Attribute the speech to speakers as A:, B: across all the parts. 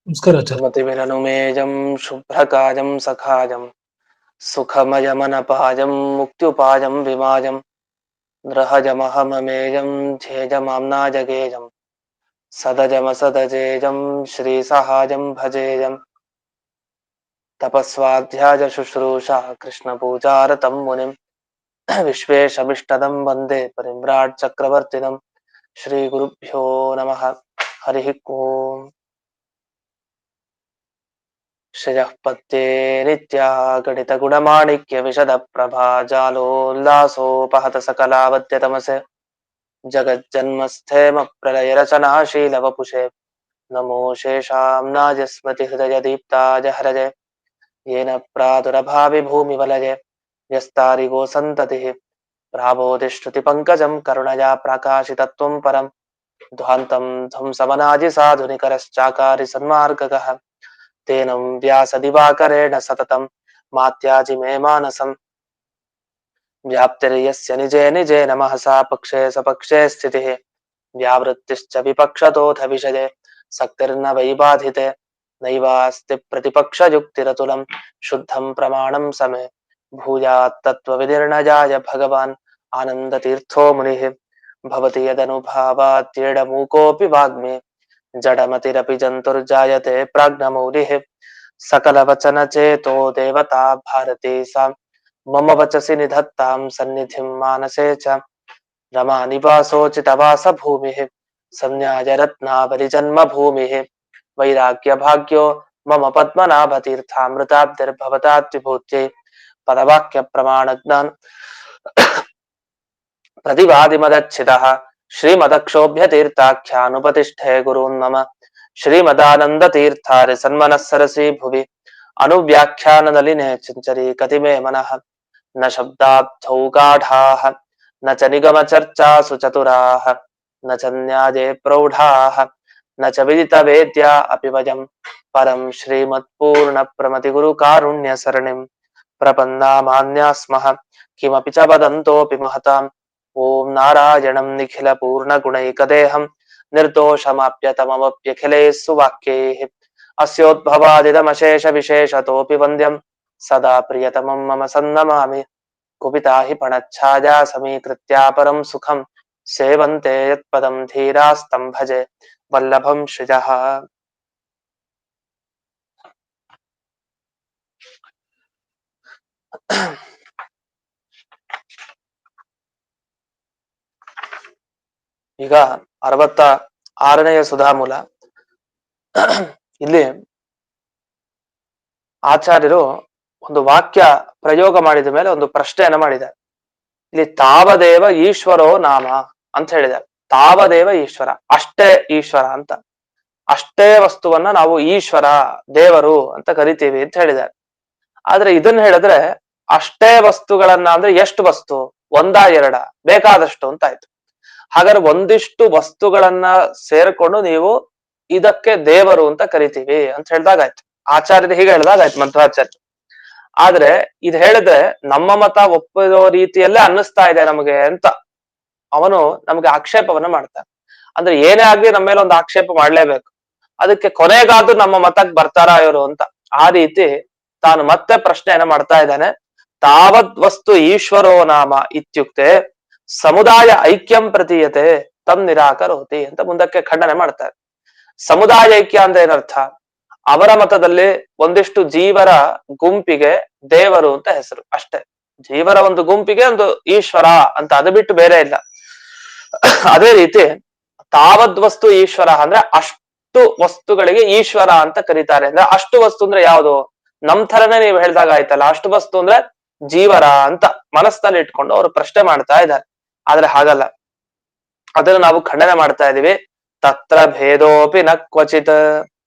A: ನಮಸ್ಕಾರ ಆಚಾರ್ಯ.
B: ಸುಮತಿಮಿರನುಮೇಜಂ ಶುಭ್ರಕಾಜಂ ಸಖಾಜಂ ಸುಖಮಯಮನಪಾಜಂ ಮುಕ್ತ್ಯುಪಾಜಂ ವಿಮಾಜಂ ಗೃಹಜಮಹಮಮೇಜಂ ಝೇಜಮಾಮ್ನಾಜಗೇಜಂ ಸದಜಮಸದಜೇಜಂ ಶ್ರೀಸಹಾಜಂ ಭಜೇಜಂ ತಪಸ್ವಾಧ್ಯಾಯ ಶುಶ್ರೂಷಾ ಕೃಷ್ಣಪೂಜಾರತಂ ಮುನಿಂ ವಿಶ್ವೇಶಮಿಷ್ಟದಂ ವಂದೇ ಪರಿಮ್ರಾಟ್ ಚಕ್ರವರ್ತಿನಂ ಶ್ರೀಗುರುಭ್ಯೋ ನಮಃ. ಹರಿ ಓಂ. ಶ್ರೇಯಃ ಪತ್ಯೇ ನಿತ್ಯ ಗಣಿತ ಗುಣಮಾಣಿಕ್ಯ ವಿಶದ ಪ್ರಭಾ ಜಾಲೋಲ್ಲಾಸೋಪಹತ ಸಕಲಾವತ್ಯ ತಮಸೆ ಜಗಜ್ಜನ್ಮಸ್ಥೇಮ ಪ್ರಳಯ ರಚನಾಶೀಲ ವಪುಷೆ ನಮೋ ಶೇಷಾಂ ನಾಜಸ್ಮತಿ ಹೃದಯ ದೀಪ್ತಾಜ ಹರಜೆ ಯೇನ ಪ್ರಾದುರಭಾವಿ ಭೂಮಿ ವಲಯೆ ವ್ಯಸ್ತಾರಿಗೋ ಸಂತತಿ ಪ್ರಾಬೋಧಿಶ್ರುತಿ ಪಂಕಜಂ ಕರುಣಯಾ ಪ್ರಕಾಶಿತತ್ವಂ ಪರಂ ಧ್ವಾಂತಂ ಧ್ವಂಸಮನಾಜಿ ಸಾಧುನಿಕರಶ್ಚಾಕಾರಿ ಸನ್ಮಾರ್ಗಗಃ ತೇನಂ ವ್ಯಾಸ ದಿವಾಕರೇಣ ಸತತಂ ಮಾತ್ಯಾಜಿ ಮೇ ಮಾನಸಂ ವ್ಯಾಪ್ತಿರ್ಯಸ್ಯ ನಿಜೇ ನಿಜೇ ನಮಃ ಸಾ ಪಕ್ಷೇ ಸಪಕ್ಷೇ ಸ್ಥಿತಿಃ ವ್ಯಾವೃತ್ತಿಶ್ಚ ವಿಪಕ್ಷತೋಥ ವಿಷಯೇ ಸಕ್ತಿರ್ನ ವೈಬಾಧಿತೆ ನೈವಾಸ್ತಿ ಪ್ರತಿಪಕ್ಷಯುಕ್ತಿರತುಲಂ ಶುದ್ಧಂ ಪ್ರಮಾಣಂ ಸಮೇ ಭೂಯಾತ್ ತತ್ವವಿನಿರ್ಣಯಾಯ ಭಗವಾನ್ ಆನಂದತೀರ್ಥೋ ಮುನಿಃ ಭವತಿ ಯದನುಭಾವಾತ್ಯೇಡಮೂಕೋऽಪಿ ವಾಗ್ಮಿ ಜಡಮತಿರಪಿ ಜಂತುರ್ಜಾಯತೆ ಪ್ರಾಜ್ಞಮೌಲಿಃ सकलवचनचेतो देवता भारती सा मम वचसि निधत्तां सन्निधिं मानसे च रमा निवासोचितवास भूमिः संज्ञाय रत्नावलिजन्मभूमिः वैराग्यभाग्यो मम पद्मनाभतीर्थामृताब्धिर्भवताद्विभूत्यै पदवाक्यप्रमाणज्ञान प्रतिवादिमदच्छितः श्रीमदक्षोभ्यतीर्थाख्यानुपतिष्ठे गुरून् मम श्रीमदानन्दतीर्थारि सन्मनःसरसि भुवि अनुव्याख्याननलिने चिञ्चरी कतिमे मनः न शब्दाब्धौ गाढाः न च निगमचर्चासु चतुराः न च न्याये प्रौढाः न च विदितवेद्या अपि वयं परं श्रीमत्पूर्णप्रमतिगुरुकारुण्यसरणिं प्रपन्नामान्या स्मः किमपि च वदन्तोऽपि महताम् ॐ नारायणं निखिलपूर्णगुणैकदेहं निर्दोषमाप्यतममप्यखिलैः सुवाक्यैः अस्योद्भवादिदमशेषविशेषतोऽपि वन्द्यं सदा प्रियतमं मम सन्नमामि कुपिता हि फणच्छाया समीकृत्या परं सुखं सेवन्ते यत्पदं धीरास्तं भजे वल्लभं श्रियः. ಈಗ 66ನೆಯ ಸುಧಾಮೂಲ. ಇಲ್ಲಿ ಆಚಾರ್ಯರು ಒಂದು ವಾಕ್ಯ ಪ್ರಯೋಗ ಮಾಡಿದ ಮೇಲೆ ಒಂದು ಪ್ರಶ್ನೆಯನ್ನ ಮಾಡಿದ್ದಾರೆ. ಇಲ್ಲಿ ತಾವದೇವ ಈಶ್ವರೋ ನಾಮ ಅಂತ ಹೇಳಿದ್ದಾರೆ. ತಾವದೇವ ಈಶ್ವರ, ಅಷ್ಟೇ ಈಶ್ವರ ಅಂತ, ಅಷ್ಟೇ ವಸ್ತುವನ್ನ ನಾವು ಈಶ್ವರ ದೇವರು ಅಂತ ಕರಿತೀವಿ ಅಂತ ಹೇಳಿದ್ದಾರೆ. ಆದ್ರೆ ಇದನ್ನ ಹೇಳಿದ್ರೆ ಅಷ್ಟೇ ವಸ್ತುಗಳನ್ನ ಅಂದ್ರೆ ಎಷ್ಟು ವಸ್ತು, ಒಂದಾ ಎರಡ, ಬೇಕಾದಷ್ಟು ಅಂತ ಆಯ್ತು. ಹಾಗಾದ್ರೆ ಒಂದಿಷ್ಟು ವಸ್ತುಗಳನ್ನ ಸೇರ್ಕೊಂಡು ನೀವು ಇದಕ್ಕೆ ದೇವರು ಅಂತ ಕರಿತೀವಿ ಅಂತ ಹೇಳ್ದಾಗಾಯ್ತು. ಆಚಾರ್ಯರು ಹೀಗೆ ಹೇಳ್ದಾಗಾಯ್ತು ಮಧ್ವಾಚಾರ್ಯ. ಆದ್ರೆ ಇದು ಹೇಳಿದ್ರೆ ನಮ್ಮ ಮತ ಒಪ್ಪಿರೋ ರೀತಿಯಲ್ಲೇ ಅನ್ನಿಸ್ತಾ ಇದೆ ನಮಗೆ ಅಂತ ಅವನು ನಮ್ಗೆ ಆಕ್ಷೇಪವನ್ನ ಮಾಡ್ತಾನೆ. ಅಂದ್ರೆ ಏನೇ ಆಗ್ಲಿ ನಮ್ಮ ಮೇಲೆ ಒಂದು ಆಕ್ಷೇಪ ಮಾಡ್ಲೇಬೇಕು, ಅದಕ್ಕೆ ಕೊನೆಗಾದ್ರೂ ನಮ್ಮ ಮತಕ್ಕೆ ಬರ್ತಾರಾ ಇವರು ಅಂತ. ಆ ರೀತಿ ತಾನು ಮತ್ತೆ ಪ್ರಶ್ನೆಯನ್ನ ಮಾಡ್ತಾ ಇದ್ದಾನೆ. ತಾವದ್ ವಸ್ತು ಈಶ್ವರೋ ನಾಮ ಇತ್ಯುಕ್ತೆ ಸಮುದಾಯ ಐಕ್ಯಂ ಪ್ರತೀಯತೆ ತಮ್ ನಿರಾಕರೋತಿ ಅಂತ ಮುಂದಕ್ಕೆ ಖಂಡನೆ ಮಾಡ್ತಾರೆ. ಸಮುದಾಯ ಐಕ್ಯ ಅಂದ್ರೆ ಏನರ್ಥ? ಅವರ ಮತದಲ್ಲಿ ಒಂದಿಷ್ಟು ಜೀವರ ಗುಂಪಿಗೆ ದೇವರು ಅಂತ ಹೆಸರು, ಅಷ್ಟೇ. ಜೀವರ ಒಂದು ಗುಂಪಿಗೆ ಒಂದು ಈಶ್ವರ ಅಂತ, ಅದು ಬಿಟ್ಟು ಬೇರೆ ಇಲ್ಲ. ಅದೇ ರೀತಿ ತಾವದ್ ವಸ್ತು ಈಶ್ವರ ಅಂದ್ರೆ ಅಷ್ಟು ವಸ್ತುಗಳಿಗೆ ಈಶ್ವರ ಅಂತ ಕರೀತಾರೆ. ಅಂದ್ರೆ ಅಷ್ಟು ವಸ್ತು ಅಂದ್ರೆ ಯಾವುದು? ನಮ್ ಥರನೇ ನೀವು ಹೇಳ್ದಾಗ ಆಯ್ತಲ್ಲ, ಅಷ್ಟು ವಸ್ತು ಅಂದ್ರೆ ಜೀವರ ಅಂತ ಮನಸ್ಸಿನಲ್ಲಿ ಇಟ್ಕೊಂಡು ಅವರು ಪ್ರಶ್ನೆ ಮಾಡ್ತಾ ಇದ್ದಾರೆ. ಆದ್ರೆ ಹಾಗಲ್ಲ, ಅದನ್ನು ನಾವು ಖಂಡನೆ ಮಾಡ್ತಾ ಇದೀವಿ. ತತ್ರ ಭೇದೋಪಿ ನ ಕ್ವಚಿತ್.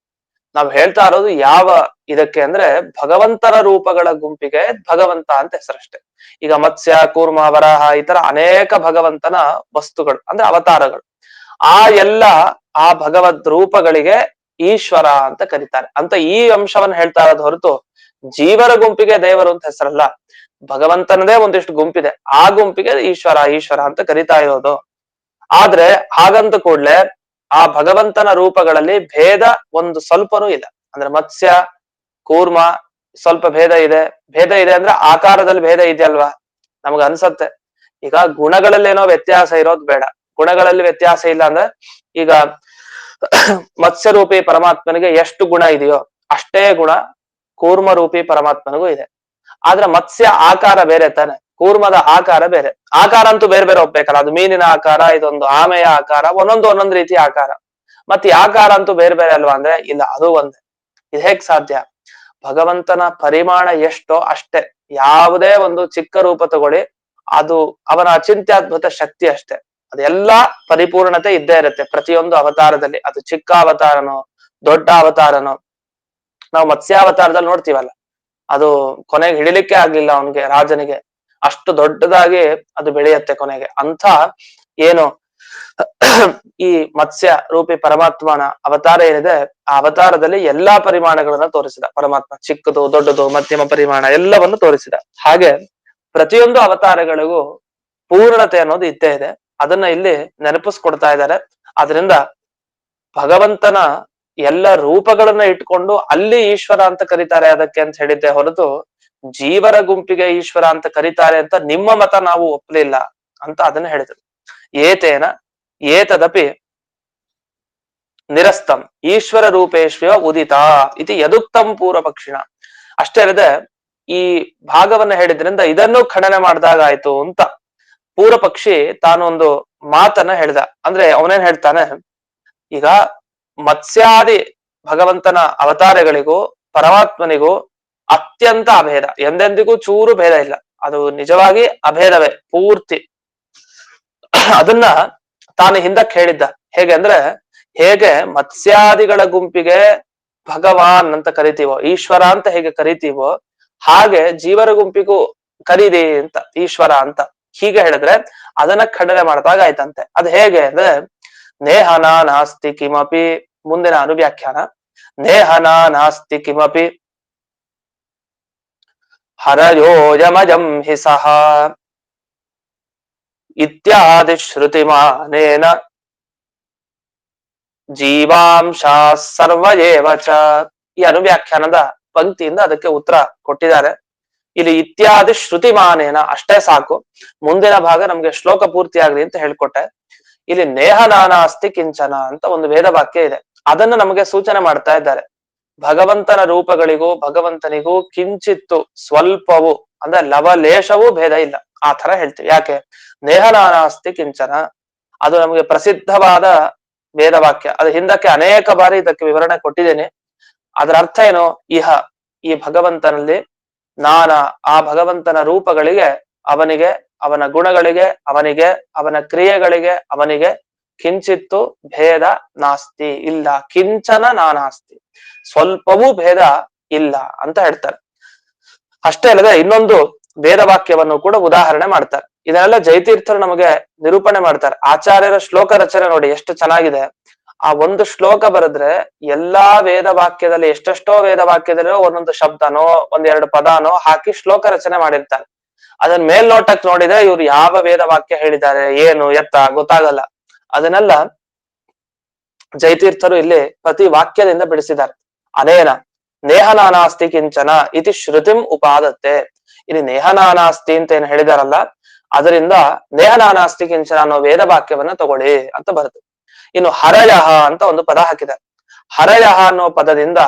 B: ನಾವು ಹೇಳ್ತಾ ಇರೋದು ಯಾವ ಇದಕ್ಕೆ ಅಂದ್ರೆ ಭಗವಂತನ ರೂಪಗಳ ಗುಂಪಿಗೆ ಭಗವಂತ ಅಂತ ಹೆಸರಷ್ಟೆ. ಈಗ ಮತ್ಸ್ಯ, ಕೂರ್ಮ, ವರಾಹ ಈ ತರ ಅನೇಕ ಭಗವಂತನ ವಸ್ತುಗಳು ಅಂದ್ರೆ ಅವತಾರಗಳು, ಆ ಎಲ್ಲ ಆ ಭಗವದ್ ರೂಪಗಳಿಗೆ ಈಶ್ವರ ಅಂತ ಕರೀತಾರೆ ಅಂತ ಈ ಅಂಶವನ್ನ ಹೇಳ್ತಾ ಇರೋದು ಹೊರತು ಜೀವರ ಗುಂಪಿಗೆ ದೇವರು ಅಂತ ಹೆಸರಲ್ಲ. ಭಗವಂತನದೇ ಒಂದಿಷ್ಟು ಗುಂಪಿದೆ, ಆ ಗುಂಪಿಗೆ ಈಶ್ವರ ಈಶ್ವರ ಅಂತ ಕರಿತಾ ಇರೋದು. ಆದ್ರೆ ಹಾಗಂತ ಕೂಡ್ಲೆ ಆ ಭಗವಂತನ ರೂಪಗಳಲ್ಲಿ ಭೇದ ಒಂದು ಸ್ವಲ್ಪನೂ ಇಲ್ಲ. ಅಂದ್ರೆ ಮತ್ಸ್ಯ, ಕೂರ್ಮ ಸ್ವಲ್ಪ ಭೇದ ಇದೆ ಅಂದ್ರೆ ಆಕಾರದಲ್ಲಿ ಭೇದ ಇದೆಯಲ್ವಾ, ನಮ್ಗ ಅನ್ಸತ್ತೆ. ಈಗ ಗುಣಗಳಲ್ಲಿ ಏನೋ ವ್ಯತ್ಯಾಸ ಇರೋದು ಬೇಡ. ಗುಣಗಳಲ್ಲಿ ವ್ಯತ್ಯಾಸ ಇಲ್ಲ ಅಂದ್ರೆ ಈಗ ಮತ್ಸ್ಯರೂಪಿ ಪರಮಾತ್ಮನಿಗೆ ಎಷ್ಟು ಗುಣ ಇದೆಯೋ ಅಷ್ಟೇ ಗುಣ ಕೂರ್ಮ ರೂಪಿ ಪರಮಾತ್ಮನಿಗೂ ಇದೆ. ಆದ್ರೆ ಮತ್ಸ್ಯ ಆಕಾರ ಬೇರೆ ತಾನೆ, ಕೂರ್ಮದ ಆಕಾರ ಬೇರೆ. ಆಕಾರ ಅಂತೂ ಬೇರೆ ಬೇರೆ ಒಪ್ಬೇಕಲ್ಲ, ಅದು ಮೀನಿನ ಆಕಾರ, ಇದೊಂದು ಆಮೆಯ ಆಕಾರ, ಒಂದೊಂದು ರೀತಿಯ ಆಕಾರ. ಮತ್ತೆ ಈ ಆಕಾರ ಅಂತೂ ಬೇರೆ ಬೇರೆ ಅಲ್ವಾ ಅಂದ್ರೆ ಇಲ್ಲ, ಅದು ಒಂದೇ. ಇದು ಹೇಗ್ ಸಾಧ್ಯ? ಭಗವಂತನ ಪರಿಮಾಣ ಎಷ್ಟೋ ಅಷ್ಟೇ. ಯಾವುದೇ ಒಂದು ಚಿಕ್ಕ ರೂಪ ತಗೊಳ್ಳಿ, ಅದು ಅವನ ಅಚಿಂತ್ಯದ್ಭುತ ಶಕ್ತಿ ಅಷ್ಟೇ. ಅದೆಲ್ಲಾ ಪರಿಪೂರ್ಣತೆ ಇದ್ದೇ ಇರುತ್ತೆ ಪ್ರತಿಯೊಂದು ಅವತಾರದಲ್ಲಿ. ಅದು ಚಿಕ್ಕ ಅವತಾರನೋ ದೊಡ್ಡ ಅವತಾರನೋ, ನಾವು ಮತ್ಸ್ಯಾವತಾರದಲ್ಲಿ ನೋಡ್ತೀವಲ್ಲ, ಅದು ಕೊನೆಗೆ ಹಿಡಿಲಿಕ್ಕೆ ಆಗ್ಲಿಲ್ಲ ಅವನಿಗೆ, ರಾಜನಿಗೆ. ಅಷ್ಟು ದೊಡ್ಡದಾಗಿ ಅದು ಬೆಳೆಯುತ್ತೆ ಕೊನೆಗೆ. ಅಂತ ಏನು ಈ ಮತ್ಸ್ಯ ರೂಪಿ ಪರಮಾತ್ಮನ ಅವತಾರ ಏನಿದೆ, ಆ ಅವತಾರದಲ್ಲಿ ಎಲ್ಲಾ ಪರಿಮಾಣಗಳನ್ನ ತೋರಿಸಿದ ಪರಮಾತ್ಮ. ಚಿಕ್ಕದು, ದೊಡ್ಡದು, ಮಧ್ಯಮ ಪರಿಮಾಣ ಎಲ್ಲವನ್ನು ತೋರಿಸಿದ. ಹಾಗೆ ಪ್ರತಿಯೊಂದು ಅವತಾರಗಳಿಗೂ ಪೂರ್ಣತೆ ಅನ್ನೋದು ಇದ್ದೇ ಇದೆ. ಅದನ್ನ ಇಲ್ಲಿ ನೆನಪಿಸ್ಕೊಡ್ತಾ ಇದ್ದಾರೆ. ಅದರಿಂದ ಭಗವಂತನ ಎಲ್ಲ ರೂಪಗಳನ್ನ ಇಟ್ಕೊಂಡು ಅಲ್ಲಿ ಈಶ್ವರ ಅಂತ ಕರೀತಾರೆ ಅದಕ್ಕೆ ಅಂತ ಹೇಳಿದ್ದೆ ಹೊರತು, ಜೀವರ ಗುಂಪಿಗೆ ಈಶ್ವರ ಅಂತ ಕರೀತಾರೆ ಅಂತ ನಿಮ್ಮ ಮತ ನಾವು ಒಪ್ಪಲಿಲ್ಲ ಅಂತ ಅದನ್ನ ಹೇಳಿದ್ರು. ಏತೇನ ಏತದಪಿ ನಿರಸ್ತಂ ಈಶ್ವರ ರೂಪೇಶ್ವ ಉದಿತ ಇತಿ ಯದುಕ್ತಂ ಪೂರ್ವ ಪಕ್ಷಿಣ. ಅಷ್ಟೇ ಅಲ್ಲದೆ ಈ ಭಾಗವನ್ನ ಹೇಳಿದ್ರಿಂದ ಇದನ್ನು ಖಂಡನೆ ಮಾಡಿದಾಗ ಆಯ್ತು ಅಂತ ಪೂರ್ವ ಪಕ್ಷಿ ತಾನೊಂದು ಮಾತನ್ನ ಹೇಳ್ದ. ಅಂದ್ರೆ ಅವನೇನ್ ಹೇಳ್ತಾನೆ, ಈಗ ಮತ್ಸ್ಯಾದಿ ಭಗವಂತನ ಅವತಾರಗಳಿಗೂ ಪರಮಾತ್ಮನಿಗೂ ಅತ್ಯಂತ ಅಭೇದ, ಎಂದೆಂದಿಗೂ ಚೂರು ಭೇದ ಇಲ್ಲ. ಅದು ನಿಜವಾಗಿ ಅಭೇದವೇ ಪೂರ್ತಿ. ಅದನ್ನ ತಾನು ಹಿಂದಕ್ಕೆ ಹೇಳಿದ್ದ. ಹೇಗೆ ಅಂದ್ರೆ, ಹೇಗೆ ಮತ್ಸ್ಯಾದಿಗಳ ಗುಂಪಿಗೆ ಭಗವಾನ್ ಅಂತ ಕರಿತೀವೋ, ಈಶ್ವರ ಅಂತ ಹೇಗೆ ಕರಿತೀವೋ, ಹಾಗೆ ಜೀವರ ಗುಂಪಿಗೂ ಕರೀರಿ ಅಂತ ಈಶ್ವರ ಅಂತ ಹೀಗೆ ಹೇಳಿದ್ರೆ ಅದನ್ನ ಖಂಡನೆ ಮಾಡಿದಾಗ ಆಯ್ತಂತೆ. ಅದ್ ಹೇಗೆ ಅಂದ್ರೆ, ನೇಹನ ನಾಸ್ತಿ ಕಿಮಪಿ, ಮುಂದಿನ ಅನುವ್ಯಾಖ್ಯಾನ, ನೇಹನ ನಾಸ್ತಿ ಕಿಮಪಿ ಹರಯೋಯಮಜಂ ಹಿ ಸಹ ಇತ್ಯಾದಿ ಶ್ರುತಿಮಾನೇನ ಜೀವಾಂಶ ಸರ್ವಯೇವ ಚ. ಈ ಅನುವ್ಯಾಖ್ಯಾನದ ಪಂಕ್ತಿಯಿಂದ ಅದಕ್ಕೆ ಉತ್ತರ ಕೊಟ್ಟಿದ್ದಾರೆ. ಇಲ್ಲಿ ಇತ್ಯಾದಿ ಶ್ರುತಿಮಾನೇನ ಅಷ್ಟೇ ಸಾಕು, ಮುಂದಿನ ಭಾಗ ನಮ್ಗೆ ಶ್ಲೋಕ ಪೂರ್ತಿ ಆಗ್ಲಿ ಅಂತ ಹೇಳ್ಕೊಟ್ಟೆ. ಇಲ್ಲಿ ನೇಹನಾನಾಸ್ತಿ ಕಿಂಚನ ಅಂತ ಒಂದು ವೇದ ವಾಕ್ಯ ಇದೆ. ಅದನ್ನು ನಮಗೆ ಸೂಚನೆ ಮಾಡ್ತಾ ಇದ್ದಾರೆ. ಭಗವಂತನ ರೂಪಗಳಿಗೂ ಭಗವಂತನಿಗೂ ಕಿಂಚಿತ್ತು ಸ್ವಲ್ಪವೂ ಅಂದ್ರೆ ಲವಲೇಶವೂ ಭೇದ ಇಲ್ಲ, ಆ ತರ ಹೇಳ್ತೀವಿ. ಯಾಕೆ? ನೇಹನಾನಾಸ್ತಿ ಕಿಂಚನ ಅದು ನಮಗೆ ಪ್ರಸಿದ್ಧವಾದ ವೇದವಾಕ್ಯ. ಅದು ಹಿಂದಕ್ಕೆ ಅನೇಕ ಬಾರಿ ಇದಕ್ಕೆ ವಿವರಣೆ ಕೊಟ್ಟಿದ್ದೇನೆ. ಅದರ ಅರ್ಥ ಏನು? ಇಹ ಈ ಭಗವಂತನಲ್ಲಿ ಆ ಭಗವಂತನ ರೂಪಗಳಿಗೆ, ಅವನಿಗೆ, ಅವನ ಗುಣಗಳಿಗೆ, ಅವನಿಗೆ, ಅವನ ಕ್ರಿಯೆಗಳಿಗೆ, ಅವನಿಗೆ ಕಿಂಚಿತ್ತು ಭೇದ ನಾಸ್ತಿ ಇಲ್ಲ, ಕಿಂಚನ ನಾನಾಸ್ತಿ, ಸ್ವಲ್ಪವೂ ಭೇದ ಇಲ್ಲ ಅಂತ ಹೇಳ್ತಾರೆ. ಅಷ್ಟೇ ಅಲ್ಲದೆ ಇನ್ನೊಂದು ವೇದವಾಕ್ಯವನ್ನು ಕೂಡ ಉದಾಹರಣೆ ಮಾಡ್ತಾರೆ. ಇದನ್ನೆಲ್ಲ ಜಯತೀರ್ಥರು ನಮಗೆ ನಿರೂಪಣೆ ಮಾಡ್ತಾರೆ. ಆಚಾರ್ಯರ ಶ್ಲೋಕ ರಚನೆ ನೋಡಿ ಎಷ್ಟು ಚೆನ್ನಾಗಿದೆ. ಆ ಒಂದು ಶ್ಲೋಕ ಬರೆದ್ರೆ ಎಲ್ಲಾ ವೇದ ವಾಕ್ಯದಲ್ಲಿ, ಎಷ್ಟೆಷ್ಟೋ ವೇದ ವಾಕ್ಯದಲ್ಲಿ ಒಂದೊಂದು ಶಬ್ದನೋ ಒಂದೆರಡು ಪದಾನೋ ಹಾಕಿ ಶ್ಲೋಕ ರಚನೆ ಮಾಡಿರ್ತಾರೆ. ಅದನ್ನ ಮೇಲ್ನೋಟಕ್ಕೆ ನೋಡಿದ್ರೆ ಇವ್ರು ಯಾವ ವೇದ ವಾಕ್ಯ ಹೇಳಿದ್ದಾರೆ, ಏನು ಎತ್ತ ಗೊತ್ತಾಗಲ್ಲ. ಅದನ್ನೆಲ್ಲ ಜಯತೀರ್ಥರು ಇಲ್ಲಿ ಪ್ರತಿ ವಾಕ್ಯದಿಂದ ಬಿಡಿಸಿದ್ದಾರೆ. ಅನೇನ ನೇಹನಾನಾಸ್ತಿ ಕಿಂಚನ ಇತಿ ಶ್ರುತಿಂ ಉಪಾದತ್ತೆ. ಇಲ್ಲಿ ನೇಹನಾನಾಸ್ತಿ ಅಂತ ಏನ್ ಹೇಳಿದಾರಲ್ಲ, ಅದರಿಂದ ನೇಹನಾನಾಸ್ತಿ ಕಿಂಚನ ಅನ್ನೋ ವೇದ ವಾಕ್ಯವನ್ನ ತಗೊಳ್ಳಿ ಅಂತ ಬರುತ್ತೆ. ಇನ್ನು ಹರಯಃ ಅಂತ ಒಂದು ಪದ ಹಾಕಿದ್ದಾರೆ. ಹರಯಃ ಅನ್ನೋ ಪದದಿಂದ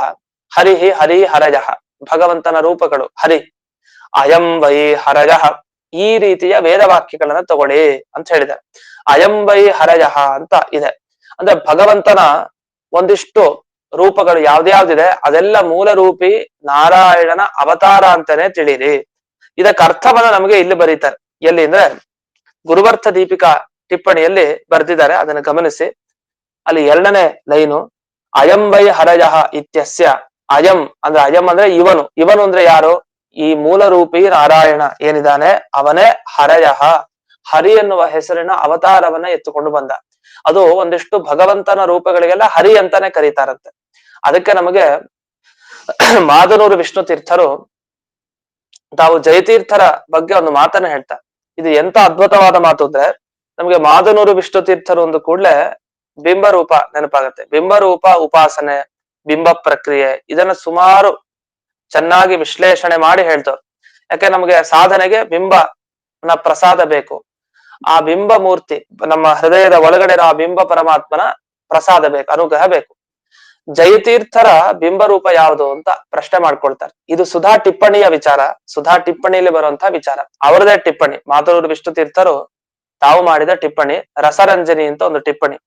B: ಹರಿಹಿ, ಹರಿ ಹರಯಃ ಭಗವಂತನ ರೂಪಗಳು, ಹರಿ ಅಯಂ ವೈ ಹರಯಃ, ಈ ರೀತಿಯ ವೇದವಾಕ್ಯಗಳನ್ನ ತಗೊಳ್ಳಿ ಅಂತ ಹೇಳಿದ್ದಾರೆ. ಅಯಂ ವೈ ಹರಯಃ ಅಂತ ಇದೆ. ಅಂದ್ರೆ ಭಗವಂತನ ಒಂದಿಷ್ಟು ರೂಪಗಳು ಯಾವ್ದ್ಯಾವ್ದಿದೆ ಅದೆಲ್ಲ ಮೂಲ ರೂಪಿ ನಾರಾಯಣನ ಅವತಾರ ಅಂತಾನೆ ತಿಳಿರಿ. ಇದಕ್ಕೆ ಅರ್ಥವನ್ನ ನಮಗೆ ಇಲ್ಲಿ ಬರೀತಾರೆ. ಎಲ್ಲಿ ಅಂದ್ರೆ ಗುರುವರ್ಥ ದೀಪಿಕಾ ಟಿಪ್ಪಣಿಯಲ್ಲಿ ಬರ್ದಿದ್ದಾರೆ, ಅದನ್ನು ಗಮನಿಸಿ. ಅಲ್ಲಿ 2ನೇ ಲೈನು, ಅಯಂ ವೈ ಹರಯಃ ಇತ್ಯಸ್ಯ. ಅಯಂ ಅಂದ್ರೆ ಇವನು ಅಂದ್ರೆ ಯಾರು? ಈ ಮೂಲ ರೂಪಿ ನಾರಾಯಣ ಏನಿದ್ದಾನೆ ಅವನೇ ಹರಯಃ, ಹರಿ ಎನ್ನುವ ಹೆಸರಿನ ಅವತಾರವನ್ನ ಎತ್ತುಕೊಂಡು ಬಂದ. ಅದು ಒಂದಿಷ್ಟು ಭಗವಂತನ ರೂಪಗಳಿಗೆಲ್ಲ ಹರಿ ಅಂತಾನೆ ಕರೀತಾರಂತೆ. ಅದಕ್ಕೆ ನಮಗೆ ಮಾದನೂರು ವಿಷ್ಣು ತೀರ್ಥರು ತಾವು ಜಯತೀರ್ಥರ ಬಗ್ಗೆ ಒಂದು ಮಾತನ್ನ ಹೇಳ್ತಾರೆ. ಇದು ಎಂತ ಅದ್ಭುತವಾದ ಮಾತು ಅಂದ್ರೆ, ನಮ್ಗೆ ಮಾದನೂರು ವಿಷ್ಣು ತೀರ್ಥರು ಒಂದು ಕೂಡ್ಲೆ ಬಿಂಬರೂಪ ನೆನಪಾಗತ್ತೆ. ಬಿಂಬರೂಪ ಉಪಾಸನೆ, ಬಿಂಬ ಪ್ರಕ್ರಿಯೆ, ಇದನ್ನ ಸುಮಾರು ಚೆನ್ನಾಗಿ ವಿಶ್ಲೇಷಣೆ ಮಾಡಿ ಹೇಳ್ತವ್ರು. ಯಾಕೆ ನಮ್ಗೆ ಸಾಧನೆಗೆ ಬಿಂಬನ ಪ್ರಸಾದ ಬೇಕು. ಆ ಬಿಂಬ ಮೂರ್ತಿ ನಮ್ಮ ಹೃದಯದ ಒಳಗಡೆ ಇರೋ ಆ ಬಿಂಬ ಪರಮಾತ್ಮನ ಪ್ರಸಾದ ಬೇಕು, ಅನುಗ್ರಹ ಬೇಕು. ಜಯತೀರ್ಥರ ಬಿಂಬರೂಪ ಯಾವುದು ಅಂತ ಪ್ರಶ್ನೆ ಮಾಡ್ಕೊಳ್ತಾರೆ. ಇದು ಸುಧಾ ಟಿಪ್ಪಣಿಯ ವಿಚಾರ, ಸುಧಾ ಟಿಪ್ಪಣಿಯಲ್ಲಿ ಬರುವಂತಹ ವಿಚಾರ. ಅವರದೇ ಟಿಪ್ಪಣಿ, ಮಾತೂರು ವಿಷ್ಣು ತೀರ್ಥರು ತಾವು ಮಾಡಿದ ಟಿಪ್ಪಣಿ, ರಸರಂಜನಿ ಅಂತ ಒಂದು ಟಿಪ್ಪಣಿ.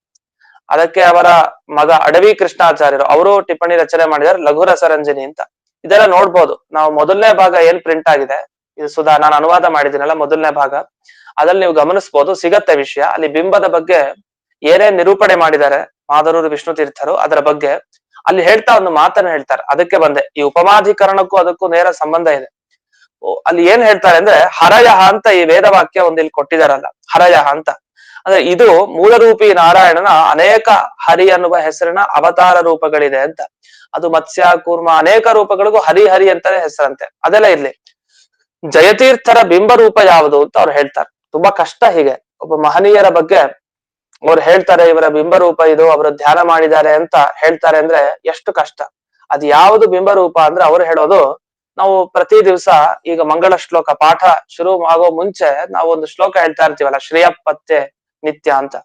B: ಅದಕ್ಕೆ ಅವರ ಮಗ ಅಡವಿ ಕೃಷ್ಣಾಚಾರ್ಯರು ಅವರು ಟಿಪ್ಪಣಿ ರಚನೆ ಮಾಡಿದ್ದಾರೆ, ಲಘು ರಸರಂಜನಿ ಅಂತ. ಇದೆಲ್ಲ ನೋಡ್ಬೋದು ನಾವು. ಮೊದಲನೇ ಭಾಗ ಏನ್ ಪ್ರಿಂಟ್ ಆಗಿದೆ, ಇದು ಸುಧಾ ನಾನು ಅನುವಾದ ಮಾಡಿದ್ದೀನಲ್ಲ ಮೊದಲನೇ ಭಾಗ, ಅದ್ರಲ್ಲಿ ನೀವು ಗಮನಿಸ್ಬೋದು, ಸಿಗತ್ತೆ ವಿಷಯ. ಅಲ್ಲಿ ಬಿಂಬದ ಬಗ್ಗೆ ಏನೇನ್ ನಿರೂಪಣೆ ಮಾಡಿದ್ದಾರೆ ಮಾದರೂರು ವಿಷ್ಣು ತೀರ್ಥರು ಅದರ ಬಗ್ಗೆ ಅಲ್ಲಿ ಹೇಳ್ತಾ ಒಂದು ಮಾತನ್ನ ಹೇಳ್ತಾರೆ. ಅದಕ್ಕೆ ಬಂದೆ, ಈ ಉಪಮಾಧಿಕರಣಕ್ಕೂ ಅದಕ್ಕೂ ನೇರ ಸಂಬಂಧ ಇದೆ. ಅಲ್ಲಿ ಏನ್ ಹೇಳ್ತಾರೆ ಅಂದ್ರೆ, ಹರಯಃ ಅಂತ ಈ ವೇದವಾಕ್ಯ ಒಂದು ಇಲ್ಲಿ ಕೊಟ್ಟಿದಾರಲ್ಲ, ಹರಯಃ ಅಂತ ಅಂದ್ರೆ ಇದು ಮೂಲರೂಪಿ ನಾರಾಯಣನ ಅನೇಕ ಹರಿ ಅನ್ನುವ ಹೆಸರಿನ ಅವತಾರ ರೂಪಗಳಿದೆ ಅಂತ. ಅದು ಮತ್ಸ್ಯ ಕೂರ್ಮ ಅನೇಕ ರೂಪಗಳಿಗೂ ಹರಿ ಹರಿ ಅಂತಾನೆ ಹೆಸರಂತೆ. ಅದೆಲ್ಲ ಇರ್ಲಿ, ಜಯತೀರ್ಥರ ಬಿಂಬ ರೂಪ ಯಾವುದು ಅಂತ ಅವ್ರು ಹೇಳ್ತಾರೆ. ತುಂಬಾ ಕಷ್ಟ. ಹೀಗೆ ಒಬ್ಬ ಮಹನೀಯರ ಬಗ್ಗೆ ಅವ್ರು ಹೇಳ್ತಾರೆ, ಇವರ ಬಿಂಬರೂಪ ಇದು, ಅವರು ಧ್ಯಾನ ಮಾಡಿದ್ದಾರೆ ಅಂತ ಹೇಳ್ತಾರೆ ಅಂದ್ರೆ ಎಷ್ಟು ಕಷ್ಟ. ಅದ್ ಯಾವುದು ಬಿಂಬರೂಪ ಅಂದ್ರೆ ಅವ್ರು ಹೇಳೋದು, ನಾವು ಪ್ರತಿ ದಿವಸ ಈಗ ಮಂಗಳ ಶ್ಲೋಕ ಪಾಠ ಶುರು ಆಗೋ ಮುಂಚೆ ನಾವು ಒಂದು ಶ್ಲೋಕ ಹೇಳ್ತಾ ಇರ್ತೀವಲ್ಲ, ಶ್ರೇಯಪತ್ಯೆ ನಿತ್ಯ ಅಂತ.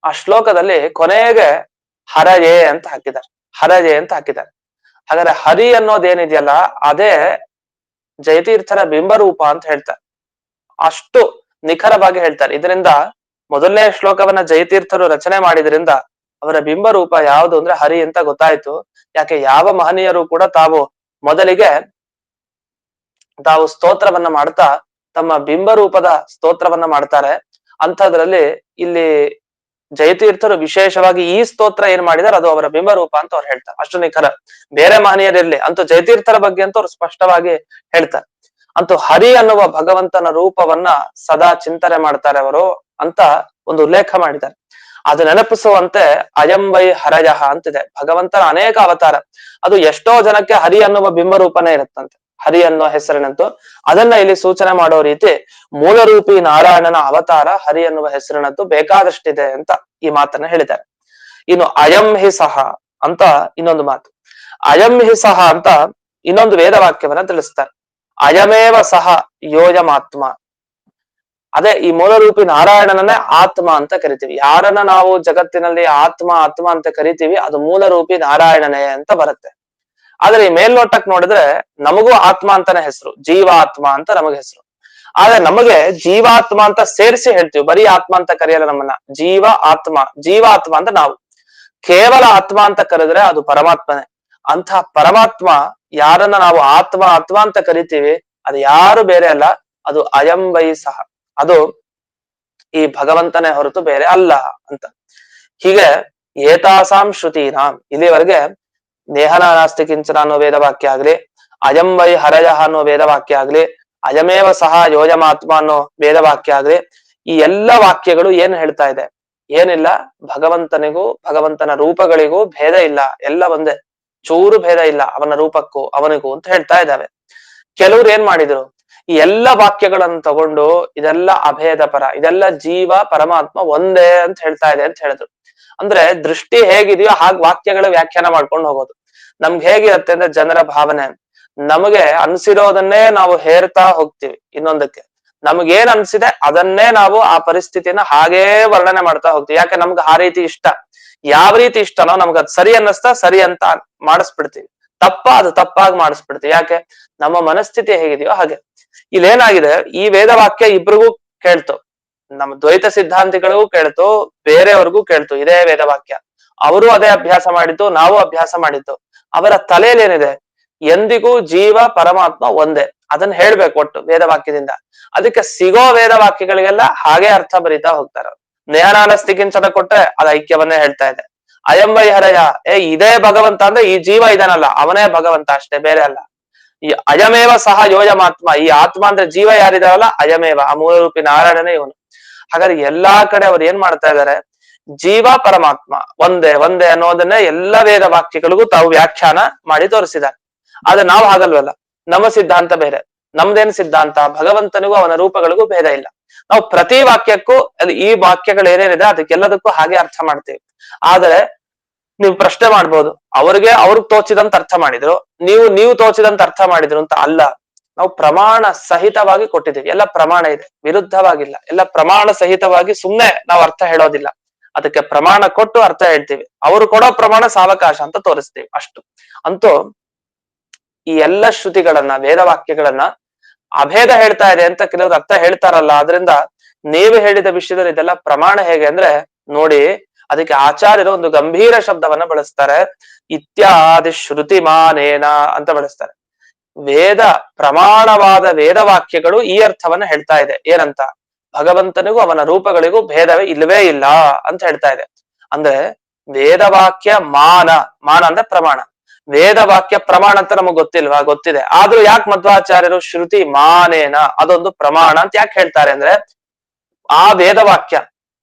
B: ಆ ಶ್ಲೋಕದಲ್ಲಿ ಕೊನೆಗೆ ಹರಯೇ ಅಂತ ಹಾಕಿದ್ದಾರೆ, ಹರಯೇ ಅಂತ ಹಾಕಿದ್ದಾರೆ. ಹಾಗಾದ್ರೆ ಹರಿ ಅನ್ನೋದೇನಿದೆಯಲ್ಲ ಅದೇ ಜಯತೀರ್ಥರ ಬಿಂಬರೂಪ ಅಂತ ಹೇಳ್ತಾರೆ. ಅಷ್ಟು ನಿಖರವಾಗಿ ಹೇಳ್ತಾರೆ. ಇದರಿಂದ ಮೊದಲನೇ ಶ್ಲೋಕವನ್ನ ಜಯತೀರ್ಥರು ರಚನೆ ಮಾಡಿದ್ರಿಂದ ಅವರ ಬಿಂಬರೂಪ ಯಾವುದು ಅಂದ್ರೆ ಹರಿ ಅಂತ ಗೊತ್ತಾಯ್ತು. ಯಾಕೆ ಯಾವ ಮಹನೀಯರು ಕೂಡ ಮೊದಲಿಗೆ ತಾವು ಸ್ತೋತ್ರವನ್ನ ಮಾಡ್ತಾ ತಮ್ಮ ಬಿಂಬರೂಪದ ಸ್ತೋತ್ರವನ್ನ ಮಾಡ್ತಾರೆ. ಅಂಥದ್ರಲ್ಲಿ ಇಲ್ಲಿ ಜಯತೀರ್ಥರು ವಿಶೇಷವಾಗಿ ಈ ಸ್ತೋತ್ರ ಏನ್ ಮಾಡಿದಾರೆ ಅದು ಅವರ ಬಿಂಬರೂಪ ಅಂತ ಅವ್ರು ಹೇಳ್ತಾರೆ. ಅಷ್ಟು ನಿಖರ. ಬೇರೆ ಮಹನೀಯರಿರ್ಲಿ, ಅಂತೂ ಜಯತೀರ್ಥರ ಬಗ್ಗೆ ಅಂತ ಅವ್ರು ಸ್ಪಷ್ಟವಾಗಿ ಹೇಳ್ತಾರೆ. ಅಂತೂ ಹರಿ ಅನ್ನುವ ಭಗವಂತನ ರೂಪವನ್ನ ಸದಾ ಚಿಂತನೆ ಮಾಡ್ತಾರೆ ಅವರು ಅಂತ ಒಂದು ಉಲ್ಲೇಖ ಮಾಡಿದ್ದಾರೆ. ಅದು ನೆನಪಿಸುವಂತೆ ಅಯಂ ವೈ ಹರಯಃ ಅಂತಿದೆ. ಭಗವಂತನ ಅನೇಕ ಅವತಾರ, ಅದು ಎಷ್ಟೋ ಜನಕ್ಕೆ ಹರಿ ಅನ್ನುವ ಬಿಂಬರೂಪನೇ ಇರುತ್ತಂತೆ, ಹರಿ ಅನ್ನೋ ಹೆಸರಿನಂತೂ. ಅದನ್ನ ಇಲ್ಲಿ ಸೂಚನೆ ಮಾಡೋ ರೀತಿ ಮೂಲರೂಪಿ ನಾರಾಯಣನ ಅವತಾರ ಹರಿ ಅನ್ನುವ ಹೆಸರಿನದ್ದು ಬೇಕಾದಷ್ಟಿದೆ ಅಂತ ಈ ಮಾತನ್ನ ಹೇಳಿದ್ದಾರೆ. ಇನ್ನು ಅಯಂ ಹಿ ಸಹ ಅಂತ ಇನ್ನೊಂದು ಮಾತು, ಅಯಂ ಹಿ ಸಹ ಅಂತ ಇನ್ನೊಂದು ವೇದವಾಕ್ಯವನ್ನ ತಿಳಿಸ್ತಾರೆ. ಅಯಮೇವ ಸಹ ಯೋಯಮಾತ್ಮ. ಅದೇ ಈ ಮೂಲರೂಪಿ ನಾರಾಯಣನನ್ನೇ ಆತ್ಮ ಅಂತ ಕರಿತೀವಿ. ಯಾರನ್ನ ನಾವು ಜಗತ್ತಿನಲ್ಲಿ ಆತ್ಮ ಆತ್ಮ ಅಂತ ಕರಿತೀವಿ ಅದು ಮೂಲರೂಪಿ ನಾರಾಯಣನೇ ಅಂತ ಬರುತ್ತೆ. ಆದ್ರೆ ಈ ಮೇಲ್ನೋಟಕ್ ನೋಡಿದ್ರೆ ನಮಗೂ ಆತ್ಮ ಅಂತಾನೆ ಹೆಸರು, ಜೀವಾತ್ಮ ಅಂತ ನಮಗೆ ಹೆಸರು. ಆದ್ರೆ ನಮಗೆ ಜೀವಾತ್ಮ ಅಂತ ಸೇರಿಸಿ ಹೇಳ್ತೀವಿ, ಬರೀ ಆತ್ಮ ಅಂತ ಕರೆಯಲ್ಲ ನಮ್ಮನ್ನ. ಜೀವ ಆತ್ಮ, ಜೀವಾತ್ಮ ಅಂತ ನಾವು. ಕೇವಲ ಆತ್ಮ ಅಂತ ಕರೆದ್ರೆ ಅದು ಪರಮಾತ್ಮನೇ. ಅಂತ ಪರಮಾತ್ಮ ಯಾರನ್ನ ನಾವು ಆತ್ಮ ಆತ್ಮ ಅಂತ ಕರಿತೀವಿ ಅದು ಯಾರು ಬೇರೆ ಅಲ್ಲ, ಅದು ಅಯಂ ವೈ ಸಹ, ಅದು ಈ ಭಗವಂತನೇ ಹೊರತು ಬೇರೆ ಅಲ್ಲ ಅಂತ. ಹೀಗೆ ಏತಾಸಾಂ ಶ್ರುತೀನಾಂ, ಇಲ್ಲಿವರೆಗೆ ನೇಹನ ನಾಸ್ತಿ ಕಿಂಚನ ಅನ್ನೋ ವೇದವಾಕ್ಯ ಆಗ್ಲಿ, ಅಯಂ ವೈ ಹರಯಃ ಅನ್ನೋ ವೇದವಾಕ್ಯ ಆಗ್ಲಿ, ಅಯಮೇವ ಸಹ ಯೋಯಮಾತ್ಮ ಅನ್ನೋ ವೇದವಾಕ್ಯ ಆಗ್ಲಿ, ಈ ಎಲ್ಲ ವಾಕ್ಯಗಳು ಏನ್ ಹೇಳ್ತಾ ಇದೆ? ಏನಿಲ್ಲ, ಭಗವಂತನಿಗೂ ಭಗವಂತನ ರೂಪಗಳಿಗೂ ಭೇದ ಇಲ್ಲ, ಎಲ್ಲ ಒಂದೇ, ಚೂರು ಭೇದ ಇಲ್ಲ ಅವನ ರೂಪಕ್ಕೂ ಅವನಿಗೂ ಅಂತ ಹೇಳ್ತಾ ಇದ್ದಾವೆ. ಕೆಲವ್ರು ಏನ್ ಮಾಡಿದ್ರು, ಈ ಎಲ್ಲ ವಾಕ್ಯಗಳನ್ನು ತಗೊಂಡು ಇದೆಲ್ಲ ಅಭೇದ ಪರ, ಇದೆಲ್ಲ ಜೀವ ಪರಮಾತ್ಮ ಒಂದೇ ಅಂತ ಹೇಳ್ತಾ ಇದೆ ಅಂತ ಹೇಳಿದ್ರು. ಅಂದ್ರೆ ದೃಷ್ಟಿ ಹೇಗಿದೆಯೋ ಹಾಗೆ ವಾಕ್ಯಗಳ ವ್ಯಾಖ್ಯಾನ ಮಾಡ್ಕೊಂಡು ಹೋಗೋದು. ನಮ್ಗೆ ಹೇಗಿರುತ್ತೆ ಅಂದ್ರೆ ಜನರ ಭಾವನೆ, ನಮಗೆ ಅನ್ಸಿರೋದನ್ನೇ ನಾವು ಹೇರ್ತಾ ಹೋಗ್ತೀವಿ ಇನ್ನೊಂದಕ್ಕೆ. ನಮಗೇನ್ ಅನ್ಸಿದೆ ಅದನ್ನೇ ನಾವು ಆ ಪರಿಸ್ಥಿತಿನ ಹಾಗೇ ವರ್ಣನೆ ಮಾಡ್ತಾ ಹೋಗ್ತೀವಿ. ಯಾಕೆ ನಮ್ಗೆ ಆ ರೀತಿ ಇಷ್ಟ, ಯಾವ ರೀತಿ ಇಷ್ಟನೋ ನಮ್ಗೆ ಅದ್ ಸರಿ ಅನ್ನಿಸ್ತಾ ಸರಿ ಅಂತ ಮಾಡಿಸ್ಬಿಡ್ತೀವಿ, ತಪ್ಪ ಅದು ತಪ್ಪಾಗಿ ಮಾಡಿಸ್ಬಿಡ್ತೀವಿ. ಯಾಕೆ ನಮ್ಮ ಮನಸ್ಥಿತಿ ಹೇಗಿದೆಯೋ ಹಾಗೆ. ಇಲ್ಲೇನಾಗಿದೆ, ಈ ವೇದವಾಕ್ಯ ಇಬ್ರಿಗೂ ಕೇಳ್ತು, ನಮ್ಮ ದ್ವೈತ ಸಿದ್ಧಾಂತಿಗಳಿಗೂ ಕೇಳ್ತು, ಬೇರೆಯವ್ರಿಗೂ ಕೇಳ್ತು ಇದೇ ವೇದವಾಕ್ಯ. ಅವರು ಅದೇ ಅಭ್ಯಾಸ ಮಾಡಿದ್ದು, ನಾವು ಅಭ್ಯಾಸ ಮಾಡಿದ್ದು. ಅವರ ತಲೆಯಲ್ಲಿ ಏನಿದೆ, ಎಂದಿಗೂ ಜೀವ ಪರಮಾತ್ಮ ಒಂದೇ, ಅದನ್ನ ಹೇಳ್ಬೇಕು ಒಟ್ಟು ವೇದವಾಕ್ಯದಿಂದ. ಅದಕ್ಕೆ ಸಿಗೋ ವೇದವಾಕ್ಯಗಳಿಗೆಲ್ಲ ಹಾಗೆ ಅರ್ಥ ಬರೀತಾ ಹೋಗ್ತಾರೆ. ನೇಹನಾನಸ್ತಿ ಕಿಂಚನ ಕೊಟ್ರೆ ಅದ ಐಕ್ಯವನ್ನೇ ಹೇಳ್ತಾ ಇದೆ. ಅಯಂ ವೈ ಹರಯ, ಇದೇ ಭಗವಂತ ಅಂದ್ರೆ ಈ ಜೀವ ಇದಾನಲ್ಲ ಅವನೇ ಭಗವಂತ ಅಷ್ಟೇ, ಬೇರೆ ಅಲ್ಲ. ಈ ಅಯಮೇವ ಸಹ ಯೋಯಮಾತ್ಮ, ಈ ಆತ್ಮ ಅಂದ್ರೆ ಜೀವ ಯಾರಿದಾರಲ್ಲ ಅಯಮೇವ, ಆ ಮೂಲರೂಪಿ ನಾರಾಯಣನೇ ಇವನು. ಹಾಗಾದ್ರೆ ಎಲ್ಲಾ ಕಡೆ ಅವ್ರು ಏನ್ ಮಾಡ್ತಾ ಇದಾರೆ, ಜೀವ ಪರಮಾತ್ಮ ಒಂದೇ ಒಂದೇ ಅನ್ನೋದನ್ನೇ ಎಲ್ಲ ವೇದ ವಾಕ್ಯಗಳಿಗೂ ತಾವು ವ್ಯಾಖ್ಯಾನ ಮಾಡಿ ತೋರಿಸಿದ್ದಾರೆ. ಆದ್ರೆ ನಾವು ಹಾಗಲ್ವಲ್ಲ, ನಮ್ಮ ಸಿದ್ಧಾಂತ ಬೇರೆ. ನಮ್ದೇನ್ ಸಿದ್ಧಾಂತ, ಭಗವಂತನಿಗೂ ಅವನ ರೂಪಗಳಿಗೂ ಭೇದ ಇಲ್ಲ. ನಾವು ಪ್ರತಿ ವಾಕ್ಯಕ್ಕೂ ಅಲ್ಲಿ ಈ ವಾಕ್ಯಗಳು ಏನೇನಿದೆ ಅದಕ್ಕೆಲ್ಲದಕ್ಕೂ ಹಾಗೆ ಅರ್ಥ ಮಾಡ್ತೀವಿ. ಆದರೆ ನೀವು ಪ್ರಶ್ನೆ ಮಾಡ್ಬೋದು, ಅವ್ರಿಗೆ ತೋಚಿದಂತ ಅರ್ಥ ಮಾಡಿದ್ರು, ನೀವು ತೋಚಿದಂತ ಅರ್ಥ ಮಾಡಿದ್ರು ಅಂತ ಅಲ್ಲ. ನಾವು ಪ್ರಮಾಣ ಸಹಿತವಾಗಿ ಕೊಟ್ಟಿದ್ದೀವಿ, ಎಲ್ಲ ಪ್ರಮಾಣ ಇದೆ, ವಿರುದ್ಧವಾಗಿಲ್ಲ, ಎಲ್ಲ ಪ್ರಮಾಣ ಸಹಿತವಾಗಿ ಸುಮ್ನೆ ನಾವು ಅರ್ಥ ಹೇಳೋದಿಲ್ಲ. ಅದಕ್ಕೆ ಪ್ರಮಾಣ ಕೊಟ್ಟು ಅರ್ಥ ಹೇಳ್ತೀವಿ. ಅವರು ಕೊಡೋ ಪ್ರಮಾಣ ಸಾವಕಾಶ ಅಂತ ತೋರಿಸ್ತೀವಿ ಅಷ್ಟು. ಅಂತೂ ಈ ಎಲ್ಲ ಶ್ರುತಿಗಳನ್ನ, ವೇದವಾಕ್ಯಗಳನ್ನ ಅಭೇದ ಹೇಳ್ತಾ ಇದೆ ಅಂತ ಕೆಲವರು ಅರ್ಥ ಹೇಳ್ತಾರಲ್ಲ, ಆದ್ರಿಂದ ನೀವು ಹೇಳಿದ ವಿಷಯದಲ್ಲಿ ಇದೆಲ್ಲ ಪ್ರಮಾಣ ಹೇಗೆ ಅಂದ್ರೆ ನೋಡಿ, ಅದಕ್ಕೆ ಆಚಾರ್ಯರು ಒಂದು ಗಂಭೀರ ಶಬ್ದವನ್ನ ಬಳಸ್ತಾರೆ. ಇತ್ಯಾದಿ ಶ್ರುತಿಮಾನೇನ ಅಂತ ಬಳಸ್ತಾರೆ. ವೇದ ಪ್ರಮಾಣವಾದ ವೇದವಾಕ್ಯಗಳು ಈ ಅರ್ಥವನ್ನ ಹೇಳ್ತಾ ಇದೆ. ಏನಂತ? ಭಗವಂತನಿಗೂ ಅವನ ರೂಪಗಳಿಗೂ ಭೇದವೇ ಇಲ್ಲವೇ ಇಲ್ಲ ಅಂತ ಹೇಳ್ತಾ ಇದೆ. ಅಂದ್ರೆ ವೇದವಾಕ್ಯ ಮಾನ ಅಂದ್ರೆ ಪ್ರಮಾಣ. ವೇದವಾಕ್ಯ ಪ್ರಮಾಣ ಅಂತ ನಮಗ್ ಗೊತ್ತಿಲ್ವಾ? ಗೊತ್ತಿದೆ. ಆದ್ರೂ ಯಾಕೆ ಮಧ್ವಾಚಾರ್ಯರು ಶ್ರುತಿ ಮಾನೇನ ಅದೊಂದು ಪ್ರಮಾಣ ಅಂತ ಯಾಕೆ ಹೇಳ್ತಾರೆ ಅಂದ್ರೆ, ಆ ವೇದವಾಕ್ಯ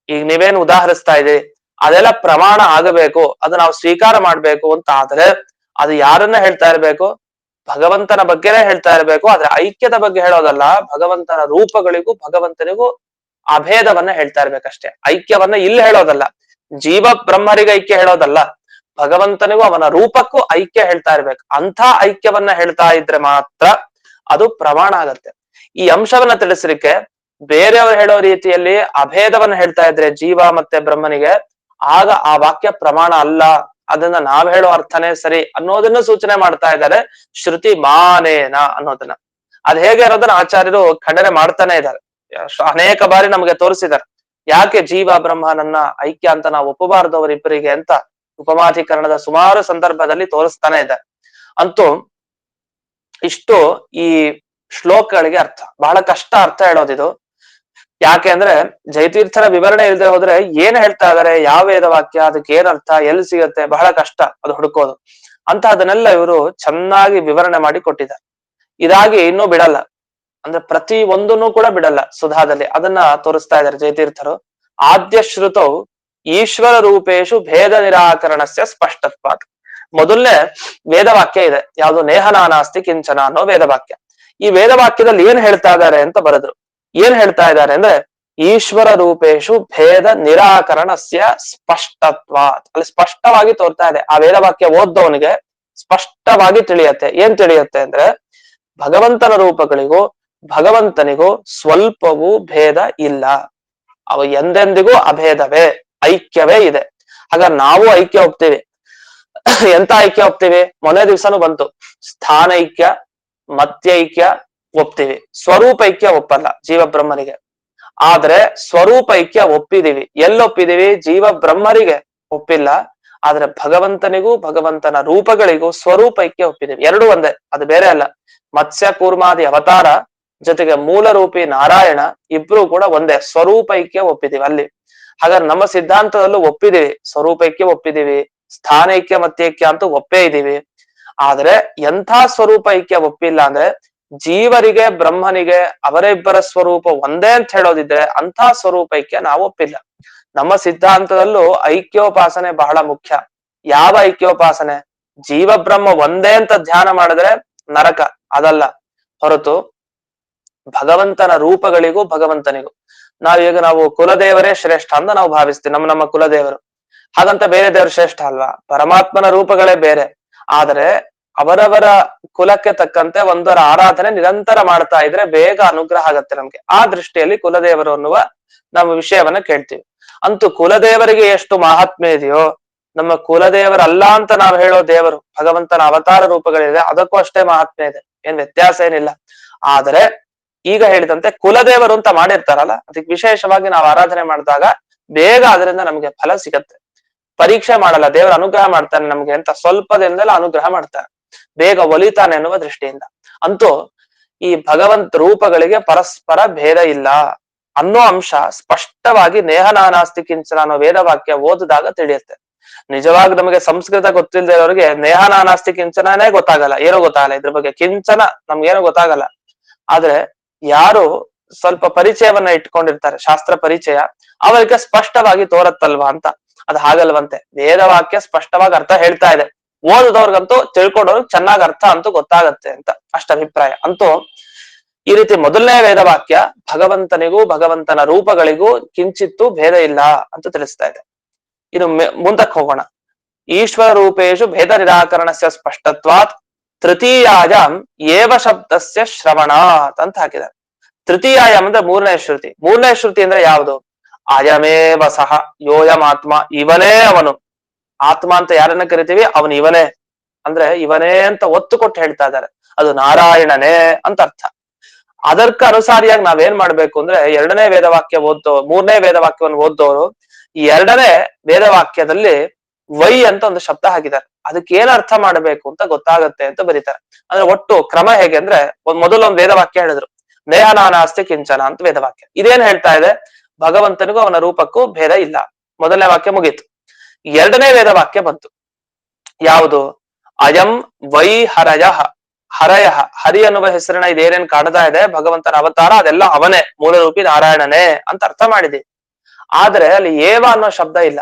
B: ಈಗ ನೀವೇನು ಉದಾಹರಿಸ್ತಾ ಇದ್ದೀರಿ ಅದೆಲ್ಲ ಪ್ರಮಾಣ ಆಗಬೇಕು, ಅದು ನಾವು ಸ್ವೀಕಾರ ಮಾಡ್ಬೇಕು ಅಂತ ಆದ್ರೆ ಅದು ಯಾರನ್ನ ಹೇಳ್ತಾ ಇರ್ಬೇಕು? ಭಗವಂತನ ಬಗ್ಗೆನೇ ಹೇಳ್ತಾ ಇರ್ಬೇಕು. ಆದ್ರೆ ಐಕ್ಯದ ಬಗ್ಗೆ ಹೇಳೋದಲ್ಲ. ಭಗವಂತನ ರೂಪಗಳಿಗೂ ಭಗವಂತನಿಗೂ ಅಭೇದವನ್ನ ಹೇಳ್ತಾ ಇರ್ಬೇಕಷ್ಟೇ, ಐಕ್ಯವನ್ನ ಇಲ್ಲಿ ಹೇಳೋದಲ್ಲ. ಜೀವ ಬ್ರಹ್ಮರಿಗೆ ಐಕ್ಯ ಹೇಳೋದಲ್ಲ, ಭಗವಂತನಿಗೂ ಅವನ ರೂಪಕ್ಕೂ ಐಕ್ಯ ಹೇಳ್ತಾ ಇರ್ಬೇಕು. ಅಂಥ ಐಕ್ಯವನ್ನ ಹೇಳ್ತಾ ಇದ್ರೆ ಮಾತ್ರ ಅದು ಪ್ರಮಾಣ ಆಗತ್ತೆ. ಈ ಅಂಶವನ್ನ ತಿಳಿಸ್ಲಿಕ್ಕೆ ಬೇರೆಯವರು ಹೇಳೋ ರೀತಿಯಲ್ಲಿ ಅಭೇದವನ್ನ ಹೇಳ್ತಾ ಇದ್ರೆ ಜೀವ ಮತ್ತೆ ಬ್ರಹ್ಮನಿಗೆ, ಆಗ ಆ ವಾಕ್ಯ ಪ್ರಮಾಣ ಅಲ್ಲ, ಅದನ್ನ ನಾವ್ ಹೇಳೋ ಅರ್ಥನೇ ಸರಿ ಅನ್ನೋದನ್ನ ಸೂಚನೆ ಮಾಡ್ತಾ ಇದ್ದಾರೆ ಶ್ರುತಿ ಮಾನೇನ ಅನ್ನೋದನ್ನ. ಅದ್ ಹೇಗೆ ಅನ್ನೋದನ್ನ ಆಚಾರ್ಯರು ಖಂಡನೆ ಮಾಡ್ತಾನೆ ಇದ್ದಾರೆ, ಅನೇಕ ಬಾರಿ ನಮ್ಗೆ ತೋರಿಸಿದ್ದಾರೆ. ಯಾಕೆ ಜೀವ ಬ್ರಹ್ಮನನ್ನ ಐಕ್ಯ ಅಂತ ನಾವು ಒಪ್ಪಬಾರದವರಿಬ್ಬರಿಗೆ ಅಂತ ಉಪಮಾಧಿಕರಣದ ಸುಮಾರು ಸಂದರ್ಭದಲ್ಲಿ ತೋರಿಸ್ತಾನೆ ಇದ್ದಾರೆ. ಅಂತೂ ಇಷ್ಟು ಈ ಶ್ಲೋಕಗಳಿಗೆ ಅರ್ಥ. ಬಹಳ ಕಷ್ಟ ಅರ್ಥ ಹೇಳೋದಿದು. ಯಾಕೆ ಅಂದ್ರೆ ಜಯತೀರ್ಥರ ವಿವರಣೆ ಇಲ್ಲದೆ ಹೋದ್ರೆ ಏನ್ ಹೇಳ್ತಾ ಇದಾರೆ, ಯಾವ ವೇದವಾಕ್ಯ, ಅದಕ್ಕೆ ಏನ್ ಅರ್ಥ, ಎಲ್ಲಿ ಸಿಗತ್ತೆ, ಬಹಳ ಕಷ್ಟ ಅದು ಹುಡುಕೋದು ಅಂತ. ಅದನ್ನೆಲ್ಲ ಇವರು ಚೆನ್ನಾಗಿ ವಿವರಣೆ ಮಾಡಿ ಕೊಟ್ಟಿದ್ದಾರೆ. ಇದಾಗಿ ಇನ್ನೂ ಬಿಡಲ್ಲ, ಅಂದ್ರೆ ಪ್ರತಿ ಒಂದನ್ನು ಕೂಡ ಬಿಡಲ್ಲ. ಸುಧಾದಲ್ಲಿ ಅದನ್ನ ತೋರಿಸ್ತಾ ಇದ್ದಾರೆ ಜಯತೀರ್ಥರು. ಆದ್ಯ ಶ್ರುತೌ ಈಶ್ವರ ರೂಪೇಶು ಭೇದ ನಿರಾಕರಣಸ್ಯ ಸ್ಪಷ್ಟತ್ವಾತ್. ಮೊದಲನೇ ವೇದವಾಕ್ಯ ಇದೆ, ಯಾವುದು? ನೇಹನಾನಾಸ್ತಿ ಕಿಂಚನ ಅನ್ನೋ ವೇದವಾಕ್ಯ. ಈ ವೇದವಾಕ್ಯದಲ್ಲಿ ಏನ್ ಹೇಳ್ತಾ ಇದ್ದಾರೆ ಅಂತ ಬರೆದ್ರು. ಏನ್ ಹೇಳ್ತಾ ಇದ್ದಾರೆ ಅಂದ್ರೆ, ಈಶ್ವರ ರೂಪೇಶು ಭೇದ ನಿರಾಕರಣಸ್ಯ ಸ್ಪಷ್ಟತ್ವಾತ್. ಅಲ್ಲಿ ಸ್ಪಷ್ಟವಾಗಿ ತೋರ್ತಾ ಇದೆ. ಆ ವೇದವಾಕ್ಯ ಓದ್ದವನಿಗೆ ಸ್ಪಷ್ಟವಾಗಿ ತಿಳಿಯತ್ತೆ. ಏನ್ ತಿಳಿಯತ್ತೆ ಅಂದ್ರೆ, ಭಗವಂತನ ರೂಪಗಳಿಗೂ ಭಗವಂತನಿಗೂ ಸ್ವಲ್ಪವೂ ಭೇದ ಇಲ್ಲ, ಅವ ಎಂದೆಂದಿಗೂ ಅಭೇದವೇ, ಐಕ್ಯವೇ ಇದೆ. ಹಾಗಾದ್ರೆ ನಾವು ಐಕ್ಯ ಒಪ್ತೀವಿ. ಎಂತ ಐಕ್ಯ ಒಪ್ತೀವಿ? ಮೊನ್ನೆ ದಿವ್ಸನೂ ಬಂತು, ಸ್ಥಾನೈಕ್ಯ, ಮತ್ಯೈಕ್ಯ ಒಪ್ತೀವಿ, ಸ್ವರೂಪ ಐಕ್ಯ ಒಪ್ಪಲ್ಲ ಜೀವ ಬ್ರಹ್ಮರಿಗೆ. ಆದ್ರೆ ಸ್ವರೂಪ ಐಕ್ಯ ಒಪ್ಪಿದೀವಿ. ಎಲ್ಲೊಪ್ಪಿದೀವಿ? ಜೀವ ಬ್ರಹ್ಮರಿಗೆ ಒಪ್ಪಿಲ್ಲ, ಆದ್ರೆ ಭಗವಂತನಿಗೂ ಭಗವಂತನ ರೂಪಗಳಿಗೂ ಸ್ವರೂಪ ಐಕ್ಯ ಒಪ್ಪಿದೀವಿ. ಎರಡು ಒಂದೇ, ಅದು ಬೇರೆ ಅಲ್ಲ. ಮತ್ಸ್ಯ ಕೂರ್ಮಾದಿ ಅವತಾರ ಜೊತೆಗೆ ಮೂಲ ರೂಪಿ ನಾರಾಯಣ ಇಬ್ರು ಕೂಡ ಒಂದೇ, ಸ್ವರೂಪ ಐಕ್ಯ ಒಪ್ಪಿದೀವಿ ಅಲ್ಲಿ. ಹಾಗಾದ್ರೆ ನಮ್ಮ ಸಿದ್ಧಾಂತದಲ್ಲೂ ಒಪ್ಪಿದೀವಿ, ಸ್ವರೂಪ ಐಕ್ಯ ಒಪ್ಪಿದೀವಿ, ಸ್ಥಾನೈಕ್ಯ ಮತ್ಯೈಕ್ಯ ಅಂತೂ ಒಪ್ಪೇ ಇದೀವಿ. ಆದ್ರೆ ಎಂಥ ಸ್ವರೂಪ ಐಕ್ಯ ಒಪ್ಪಿಲ್ಲ ಅಂದ್ರೆ, ಜೀವರಿಗೆ ಬ್ರಹ್ಮನಿಗೆ ಅವರಿಬ್ಬರ ಸ್ವರೂಪ ಒಂದೇ ಅಂತ ಹೇಳೋದಿದ್ರೆ ಅಂಥ ಸ್ವರೂಪ ಐಕ್ಯ ನಾವು ಒಪ್ಪಿಲ್ಲ. ನಮ್ಮ ಸಿದ್ಧಾಂತದಲ್ಲೂ ಐಕ್ಯೋಪಾಸನೆ ಬಹಳ ಮುಖ್ಯ. ಯಾವ ಐಕ್ಯೋಪಾಸನೆ? ಜೀವ ಬ್ರಹ್ಮ ಒಂದೇ ಅಂತ ಧ್ಯಾನ ಮಾಡಿದ್ರೆ ನರಕ, ಅದಲ್ಲ. ಹೊರತು ಭಗವಂತನ ರೂಪಗಳಿಗೂ ಭಗವಂತನಿಗೂ ನಾವು ಕುಲದೇವರೇ ಶ್ರೇಷ್ಠ ಅಂತ ನಾವು ಭಾವಿಸ್ತೀವಿ, ನಮ್ಮ ಕುಲದೇವರು. ಹಾಗಂತ ಬೇರೆ ದೇವರು ಶ್ರೇಷ್ಠ ಅಲ್ವಾ? ಪರಮಾತ್ಮನ ರೂಪಗಳೇ ಬೇರೆ. ಆದರೆ ಅವರವರ ಕುಲಕ್ಕೆ ತಕ್ಕಂತೆ ಒಂದರ ಆರಾಧನೆ ನಿರಂತರ ಮಾಡ್ತಾ ಇದ್ರೆ ಬೇಗ ಅನುಗ್ರಹ ಆಗತ್ತೆ ನಮ್ಗೆ. ಆ ದೃಷ್ಟಿಯಲ್ಲಿ ಕುಲದೇವರು ಅನ್ನುವ ನಮ್ಮ ವಿಷಯವನ್ನ ಕೇಳ್ತೀವಿ. ಅಂತೂ ಕುಲದೇವರಿಗೆ ಎಷ್ಟು ಮಹಾತ್ಮೆ ಇದೆಯೋ, ನಮ್ಮ ಕುಲದೇವರಲ್ಲ ಅಂತ ನಾವು ಹೇಳೋ ದೇವರು ಭಗವಂತನ ಅವತಾರ ರೂಪಗಳಿದೆ, ಅದಕ್ಕೂ ಅಷ್ಟೇ ಮಹಾತ್ಮೆ ಇದೆ, ಏನ್ ವ್ಯತ್ಯಾಸ ಏನಿಲ್ಲ. ಆದರೆ ಈಗ ಹೇಳಿದಂತೆ ಕುಲದೇವರು ಅಂತ ಮಾಡಿರ್ತಾರಲ್ಲ, ಅದಕ್ಕೆ ವಿಶೇಷವಾಗಿ ನಾವು ಆರಾಧನೆ ಮಾಡಿದಾಗ ಬೇಗ ಅದರಿಂದ ನಮ್ಗೆ ಫಲ ಸಿಗತ್ತೆ. ಪರೀಕ್ಷೆ ಮಾಡಲ್ಲ, ದೇವರ ಅನುಗ್ರಹ ಮಾಡ್ತಾನೆ ನಮ್ಗೆ ಅಂತ, ಸ್ವಲ್ಪ ದಿನದಲ್ಲ ಅನುಗ್ರಹ ಮಾಡ್ತಾನೆ, ಬೇಗ ಒಲಿತಾನೆ ಎನ್ನುವ ದೃಷ್ಟಿಯಿಂದ. ಅಂತೂ ಈ ಭಗವಂತ ರೂಪಗಳಿಗೆ ಪರಸ್ಪರ ಭೇದ ಇಲ್ಲ ಅನ್ನೋ ಅಂಶ ಸ್ಪಷ್ಟವಾಗಿ ನೇಹನಾನಾಸ್ತಿ ಕಿಂಚನ ಅನ್ನೋ ವೇದವಾಕ್ಯ ಓದಿದಾಗ ತಿಳಿಯುತ್ತೆ. ನಿಜವಾಗಿ ನಮಗೆ ಸಂಸ್ಕೃತ ಗೊತ್ತಿಲ್ಲದೆ ಇರೋರಿಗೆ ನೇಹನಾನಾಸ್ತಿ ಕಿಂಚನೇ ಗೊತ್ತಾಗಲ್ಲ, ಏನೋ ಗೊತ್ತಾಗಲ್ಲ ಇದ್ರ ಬಗ್ಗೆ, ಕಿಂಚನ ನಮ್ಗೇನೋ ಗೊತ್ತಾಗಲ್ಲ. ಆದ್ರೆ ಯಾರು ಸ್ವಲ್ಪ ಪರಿಚಯವನ್ನ ಇಟ್ಕೊಂಡಿರ್ತಾರೆ, ಶಾಸ್ತ್ರ ಪರಿಚಯ, ಅವರಿಗೆ ಸ್ಪಷ್ಟವಾಗಿ ತೋರತ್ತಲ್ವಾ ಅಂತ. ಅದು ಹಾಗಲ್ವಂತೆ. ವೇದವಾಕ್ಯ ಸ್ಪಷ್ಟವಾಗಿ ಅರ್ಥ ಹೇಳ್ತಾ ಇದೆ, ಓದಿದವ್ರಿಗಂತೂ ತಿಳ್ಕೊಂಡವ್ರಿಗೆ ಚೆನ್ನಾಗ್ ಅರ್ಥ ಅಂತೂ ಗೊತ್ತಾಗತ್ತೆ ಅಂತ ಅಷ್ಟ ಅಭಿಪ್ರಾಯ. ಅಂತೂ ಈ ರೀತಿ ಮೊದಲನೇ ವೇದವಾಕ್ಯ ಭಗವಂತನಿಗೂ ಭಗವಂತನ ರೂಪಗಳಿಗೂ ಕಿಂಚಿತ್ತೂ ಭೇದ ಇಲ್ಲ ಅಂತ ತಿಳಿಸ್ತಾ ಇದೆ. ಇನ್ನು ಮುಂದಕ್ಕೆ ಹೋಗೋಣ. ಈಶ್ವರ ರೂಪೇಶು ಭೇದ ನಿರಾಕರಣಸ್ಯ ಸ್ಪಷ್ಟತ್ವಾತ್ ತೃತೀಯಾಯಂ ಏವ ಶಬ್ದಸ್ಯ ಶ್ರವಣಾತ್ ಅಂತ ಹಾಕಿದ್ದಾರೆ. ತೃತೀಯಾಯಂ ಅಂದ್ರೆ ಮೂರನೇ ಶ್ರುತಿ. ಮೂರನೇ ಶ್ರುತಿ ಅಂದ್ರೆ ಯಾವುದು? ಅಯಮೇವ ಸಹ ಯೋಯಂ ಆತ್ಮ, ಇವನೇ ಅವನು. ಆತ್ಮ ಅಂತ ಯಾರನ್ನ ಕರಿತೀವಿ, ಅವನು ಇವನೇ ಅಂದ್ರೆ ಇವನೇ ಅಂತ ಒತ್ತು ಕೊಟ್ಟು ಹೇಳ್ತಾ ಇದ್ದಾರೆ. ಅದು ನಾರಾಯಣನೇ ಅಂತ ಅರ್ಥ. ಅದಕ್ಕೆ ಅನುಸಾರಿಯಾಗಿ ನಾವೇನ್ ಮಾಡ್ಬೇಕು ಅಂದ್ರೆ, ಎರಡನೇ ವೇದವಾಕ್ಯ ಓದ್ದೋರು, ಮೂರನೇ ವೇದವಾಕ್ಯವನ್ನು ಓದ್ದೋರು ಈ ಎರಡನೇ ವೇದವಾಕ್ಯದಲ್ಲಿ ವೈ ಅಂತ ಒಂದು ಶಬ್ದ ಹಾಕಿದ್ದಾರೆ. ಅದಕ್ಕೆ ಏನ್ ಅರ್ಥ ಮಾಡ್ಬೇಕು ಅಂತ ಗೊತ್ತಾಗತ್ತೆ ಅಂತ ಬರೀತಾರೆ. ಅಂದ್ರೆ ಒಟ್ಟು ಕ್ರಮ ಹೇಗೆ ಅಂದ್ರೆ, ಮೊದಲೊಂದು ವೇದವಾಕ್ಯ ಹೇಳಿದ್ರು, ನೇಹನಾನಾಸ್ತಿ ಕಿಂಚನ ಅಂತ ವೇದವಾಕ್ಯ. ಇದೇನ್ ಹೇಳ್ತಾ ಇದೆ? ಭಗವಂತನಿಗೂ ಅವನ ರೂಪಕ್ಕೂ ಭೇದ ಇಲ್ಲ. ಮೊದಲನೇ ವಾಕ್ಯ ಮುಗೀತು. ಎರಡನೇ ವೇದವಾಕ್ಯ ಬಂತು. ಯಾವುದು? ಅಯಂ ವೈ ಹರಯ ಹರಯ, ಹರಿ ಅನ್ನುವ ಹೆಸರಿನ ಇದೇನೇನ್ ಕಾಣ್ತಾ ಇದೆ ಭಗವಂತನ ಅವತಾರ, ಅದೆಲ್ಲ ಅವನೇ, ಮೂಲ ರೂಪಿ ನಾರಾಯಣನೇ ಅಂತ ಅರ್ಥ ಮಾಡಿದೆ. ಆದ್ರೆ ಅಲ್ಲಿ ಏವ ಅನ್ನೋ ಶಬ್ದ ಇಲ್ಲ.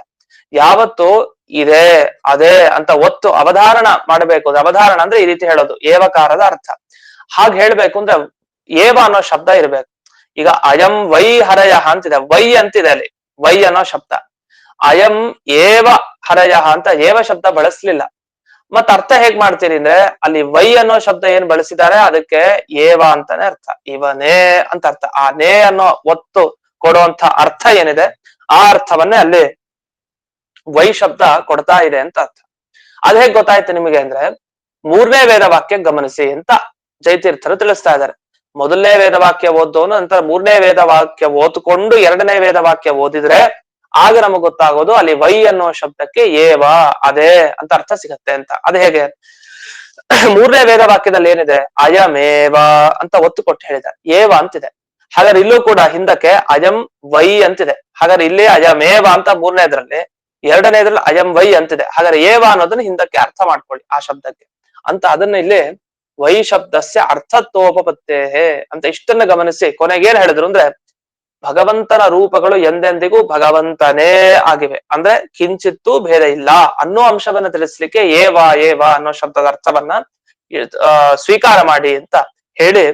B: ಯಾವತ್ತು ಇದೆ ಅದೇ ಅಂತ ಒತ್ತು ಅವಧಾರಣ ಮಾಡಬೇಕು. ಅವಧಾರಣ ಅಂದ್ರೆ ಈ ರೀತಿ ಹೇಳೋದು, ಏವಕಾರದ ಅರ್ಥ. ಹಾಗೆ ಹೇಳ್ಬೇಕು ಅಂದ್ರೆ ಏವ ಅನ್ನೋ ಶಬ್ದ ಇರ್ಬೇಕು. ಈಗ ಅಯಂ ವೈ ಹರಯ ಅಂತಿದೆ, ವೈ ಅಂತಿದೆ ಅಲ್ಲಿ, ವೈ ಅನ್ನೋ ಶಬ್ದ. ಅಯಂ ಏವ ಹರಯ ಅಂತ ಏವ ಶಬ್ದ ಬಳಸ್ಲಿಲ್ಲ. ಮತ್ ಅರ್ಥ ಹೇಗ್ ಮಾಡ್ತೀರಿ ಅಂದ್ರೆ, ಅಲ್ಲಿ ವೈ ಅನ್ನೋ ಶಬ್ದ ಏನ್ ಬಳಸಿದ್ದಾರೆ ಅದಕ್ಕೆ ಏವ ಅಂತಾನೆ ಅರ್ಥ, ಇವನೇ ಅಂತ ಅರ್ಥ. ಆ ನೇ ಅನ್ನೋ ಒತ್ತು ಕೊಡುವಂತ ಅರ್ಥ ಏನಿದೆ ಆ ಅರ್ಥವನ್ನೇ ಅಲ್ಲಿ ವೈ ಶಬ್ದ ಕೊಡ್ತಾ ಇದೆ ಅಂತ ಅರ್ಥ. ಅದ್ ಹೇಗ್ ಗೊತ್ತಾಯ್ತು ನಿಮಗೆ ಅಂದ್ರೆ, ಮೂರನೇ ವೇದವಾಕ್ಯ ಗಮನಿಸಿ ಅಂತ ಜೈತೀರ್ಥರು ತಿಳಿಸ್ತಾ ಇದ್ದಾರೆ. ಮೊದಲನೇ ವೇದವಾಕ್ಯ ಓದೋನು ನಂತರ ಮೂರನೇ ವೇದವಾಕ್ಯ ಓದ್ಕೊಂಡು ಎರಡನೇ ವೇದವಾಕ್ಯ ಓದಿದ್ರೆ ಆಗ ನಮಗ್ ಗೊತ್ತಾಗೋದು ಅಲ್ಲಿ ವೈ ಅನ್ನೋ ಶಬ್ದಕ್ಕೆ ಏವ, ಅದೇ ಅಂತ ಅರ್ಥ ಸಿಗತ್ತೆ ಅಂತ. ಅದ್ ಹೇಗೆ? ಮೂರನೇ ವೇದವಾಕ್ಯದಲ್ಲಿ ಏನಿದೆ? ಅಯಮೇವ ಅಂತ ಒತ್ತು ಕೊಟ್ಟು ಹೇಳಿದ್ದಾರೆ, ಏವ ಅಂತಿದೆ. ಹಾಗಾದ್ರೆ ಇಲ್ಲೂ ಕೂಡ ಹಿಂದಕ್ಕೆ ಅಯಂ ವೈ ಅಂತಿದೆ. ಹಾಗಾದ್ರೆ ಇಲ್ಲಿ ಅಯಮೇವ ಅಂತ ಮೂರನೇದ್ರಲ್ಲಿ, ಎರಡನೇದ್ರಲ್ಲಿ ಅಯಂ ವೈ ಅಂತಿದೆ. ಹಾಗಾದ್ರೆ ಏವ ಅನ್ನೋದನ್ನ ಹಿಂದಕ್ಕೆ ಅರ್ಥ ಮಾಡ್ಕೊಳ್ಳಿ ಆ ಶಬ್ದಕ್ಕೆ ಅಂತ. ಅದನ್ನ ಇಲ್ಲಿ ವೈ ಶಬ್ದಸ್ಯ ಅರ್ಥತ್ವೋಪತ್ತೇ ಅಂತ ಇಷ್ಟನ್ನ ಗಮನಿಸಿ ಕೊನೆಗೇನ್ ಹೇಳಿದ್ರು ಅಂದ್ರೆ, ಭಗವಂತನ ರೂಪಗಳು ಎಂದೆಂದಿಗೂ ಭಗವಂತನೇ ಆಗಿವೆ, ಅಂದ್ರೆ ಕಿಂಚಿತ್ತೂ ಭೇದ ಇಲ್ಲ ಅನ್ನೋ ಅಂಶವನ್ನ ತಿಳಿಸ್ಲಿಕ್ಕೆ ಏವ ಏವ ಅನ್ನೋ ಶಬ್ದದ ಅರ್ಥವನ್ನ ಸ್ವೀಕಾರ ಮಾಡಿ ಅಂತ ಹೇಳಿ,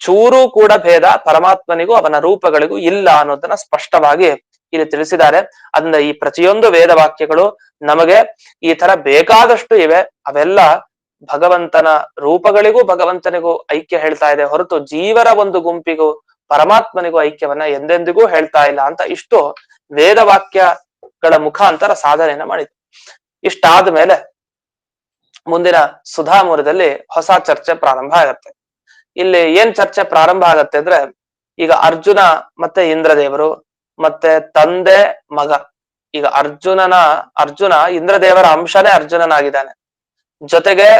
B: ಚೂರು ಕೂಡ ಭೇದ ಪರಮಾತ್ಮನಿಗೂ ಅವನ ರೂಪಗಳಿಗೂ ಇಲ್ಲ ಅನ್ನೋದನ್ನ ಸ್ಪಷ್ಟವಾಗಿ ಇಲ್ಲಿ ತಿಳಿಸಿದ್ದಾರೆ. ಅದನ್ನ ಈ ಪ್ರತಿಯೊಂದು ವೇದ ವಾಕ್ಯಗಳು ನಮಗೆ ಈ ತರ ಬೇಕಾದಷ್ಟು ಇವೆ. ಅವೆಲ್ಲ ಭಗವಂತನ ರೂಪಗಳಿಗೂ ಭಗವಂತನಿಗೂ ಐಕ್ಯ ಹೇಳ್ತಾ ಇದೆ ಹೊರತು ಜೀವರ ಒಂದು ಗುಂಪಿಗೂ ಪರಮಾತ್ಮನಿಗೂ ಐಕ್ಯವನ್ನ ಎಂದೆಂದಿಗೂ ಹೇಳ್ತಾ ಇಲ್ಲ ಅಂತ ಇಷ್ಟು ವೇದವಾಕ್ಯಗಳ ಮುಖಾಂತರ ಸಾಧನೆಯನ್ನ ಮಾಡಿದ್ರು. ಇಷ್ಟಾದ್ಮೇಲೆ ಮುಂದಿನ ಸುಧಾಮೂಲದಲ್ಲಿ ಹೊಸ ಚರ್ಚೆ ಪ್ರಾರಂಭ ಆಗತ್ತೆ. ಇಲ್ಲಿ ಏನ್ ಚರ್ಚೆ ಪ್ರಾರಂಭ ಆಗತ್ತೆ ಅಂದ್ರೆ, ಈಗ ಅರ್ಜುನ ಮತ್ತೆ ಇಂದ್ರದೇವರು ಮತ್ತೆ ತಂದೆ ಮಗ. ಈಗ ಅರ್ಜುನ ಇಂದ್ರದೇವರ ಅಂಶನೇ ಅರ್ಜುನನಾಗಿದ್ದಾನೆ, ಜೊತೆಗೆ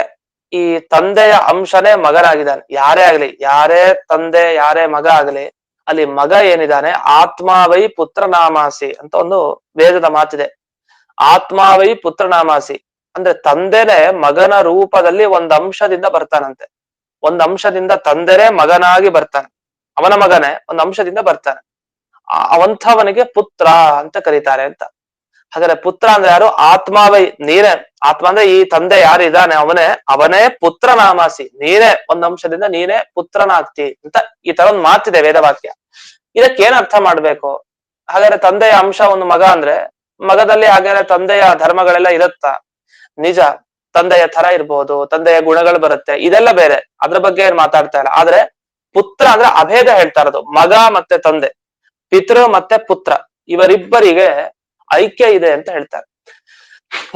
B: ಈ ತಂದೆಯ ಅಂಶನೇ ಮಗನಾಗಿದ್ದಾನೆ. ಯಾರೇ ಆಗ್ಲಿ, ಯಾರೇ ತಂದೆ ಯಾರೇ ಮಗ ಆಗ್ಲಿ, ಅಲ್ಲಿ ಮಗ ಏನಿದ್ದಾನೆ ಆತ್ಮಾವೈ ಪುತ್ರನಾಮಾಸಿ ಅಂತ ಒಂದು ವೇದದ ಮಾತಿದೆ. ಆತ್ಮಾವೈ ಪುತ್ರನಾಮಾಸಿ ಅಂದ್ರೆ ತಂದೆನೆ ಮಗನ ರೂಪದಲ್ಲಿ ಒಂದ್ ಅಂಶದಿಂದ ಬರ್ತಾನಂತೆ. ಒಂದ್ ಅಂಶದಿಂದ ತಂದೆನೇ ಮಗನಾಗಿ ಬರ್ತಾನೆ, ಅವನ ಮಗನೇ ಒಂದ್ ಅಂಶದಿಂದ ಬರ್ತಾನೆ. ಅವಂಥವನಿಗೆ ಪುತ್ರ ಅಂತ ಕರೀತಾರೆ ಅಂತ. ಹಾಗಾದ್ರೆ ಪುತ್ರ ಅಂದ್ರೆ ಯಾರು? ಆತ್ಮಾವೈ, ನೀನೇ. ಆತ್ಮ ಅಂದ್ರೆ ಈ ತಂದೆ ಯಾರು ಇದ್ದಾನೆ ಅವನೇ ಪುತ್ರ ನಾಮಾಸಿ, ನೀನೇ ಒಂದ್ ಅಂಶದಿಂದ ನೀನೇ ಪುತ್ರನಾಗ್ತಿ ಅಂತ ಈ ತರ ಒಂದ್ ಮಾತಿದೆ ವೇದವಾಕ್ಯ. ಇದಕ್ಕೆ ಏನ್ ಅರ್ಥ ಮಾಡ್ಬೇಕು? ಹಾಗಾದ್ರೆ ತಂದೆಯ ಅಂಶ ಒಂದು ಮಗ ಅಂದ್ರೆ ಮಗದಲ್ಲಿ ಹಾಗಾದ್ರೆ ತಂದೆಯ ಧರ್ಮಗಳೆಲ್ಲ ಇರುತ್ತ? ನಿಜ, ತಂದೆಯ ತರ ಇರ್ಬೋದು, ತಂದೆಯ ಗುಣಗಳು ಬರುತ್ತೆ, ಇದೆಲ್ಲ ಬೇರೆ, ಅದ್ರ ಬಗ್ಗೆ ಏನ್ ಮಾತಾಡ್ತಾ ಇಲ್ಲ. ಆದ್ರೆ ಪುತ್ರ ಅಂದ್ರೆ ಅಭೇದ ಹೇಳ್ತಾ ಇರೋದು. ಮಗ ಮತ್ತೆ ತಂದೆ, ಪಿತೃ ಮತ್ತೆ ಪುತ್ರ, ಇವರಿಬ್ಬರಿಗೆ ಐಕ್ಯ ಇದೆ ಅಂತ ಹೇಳ್ತಾರೆ.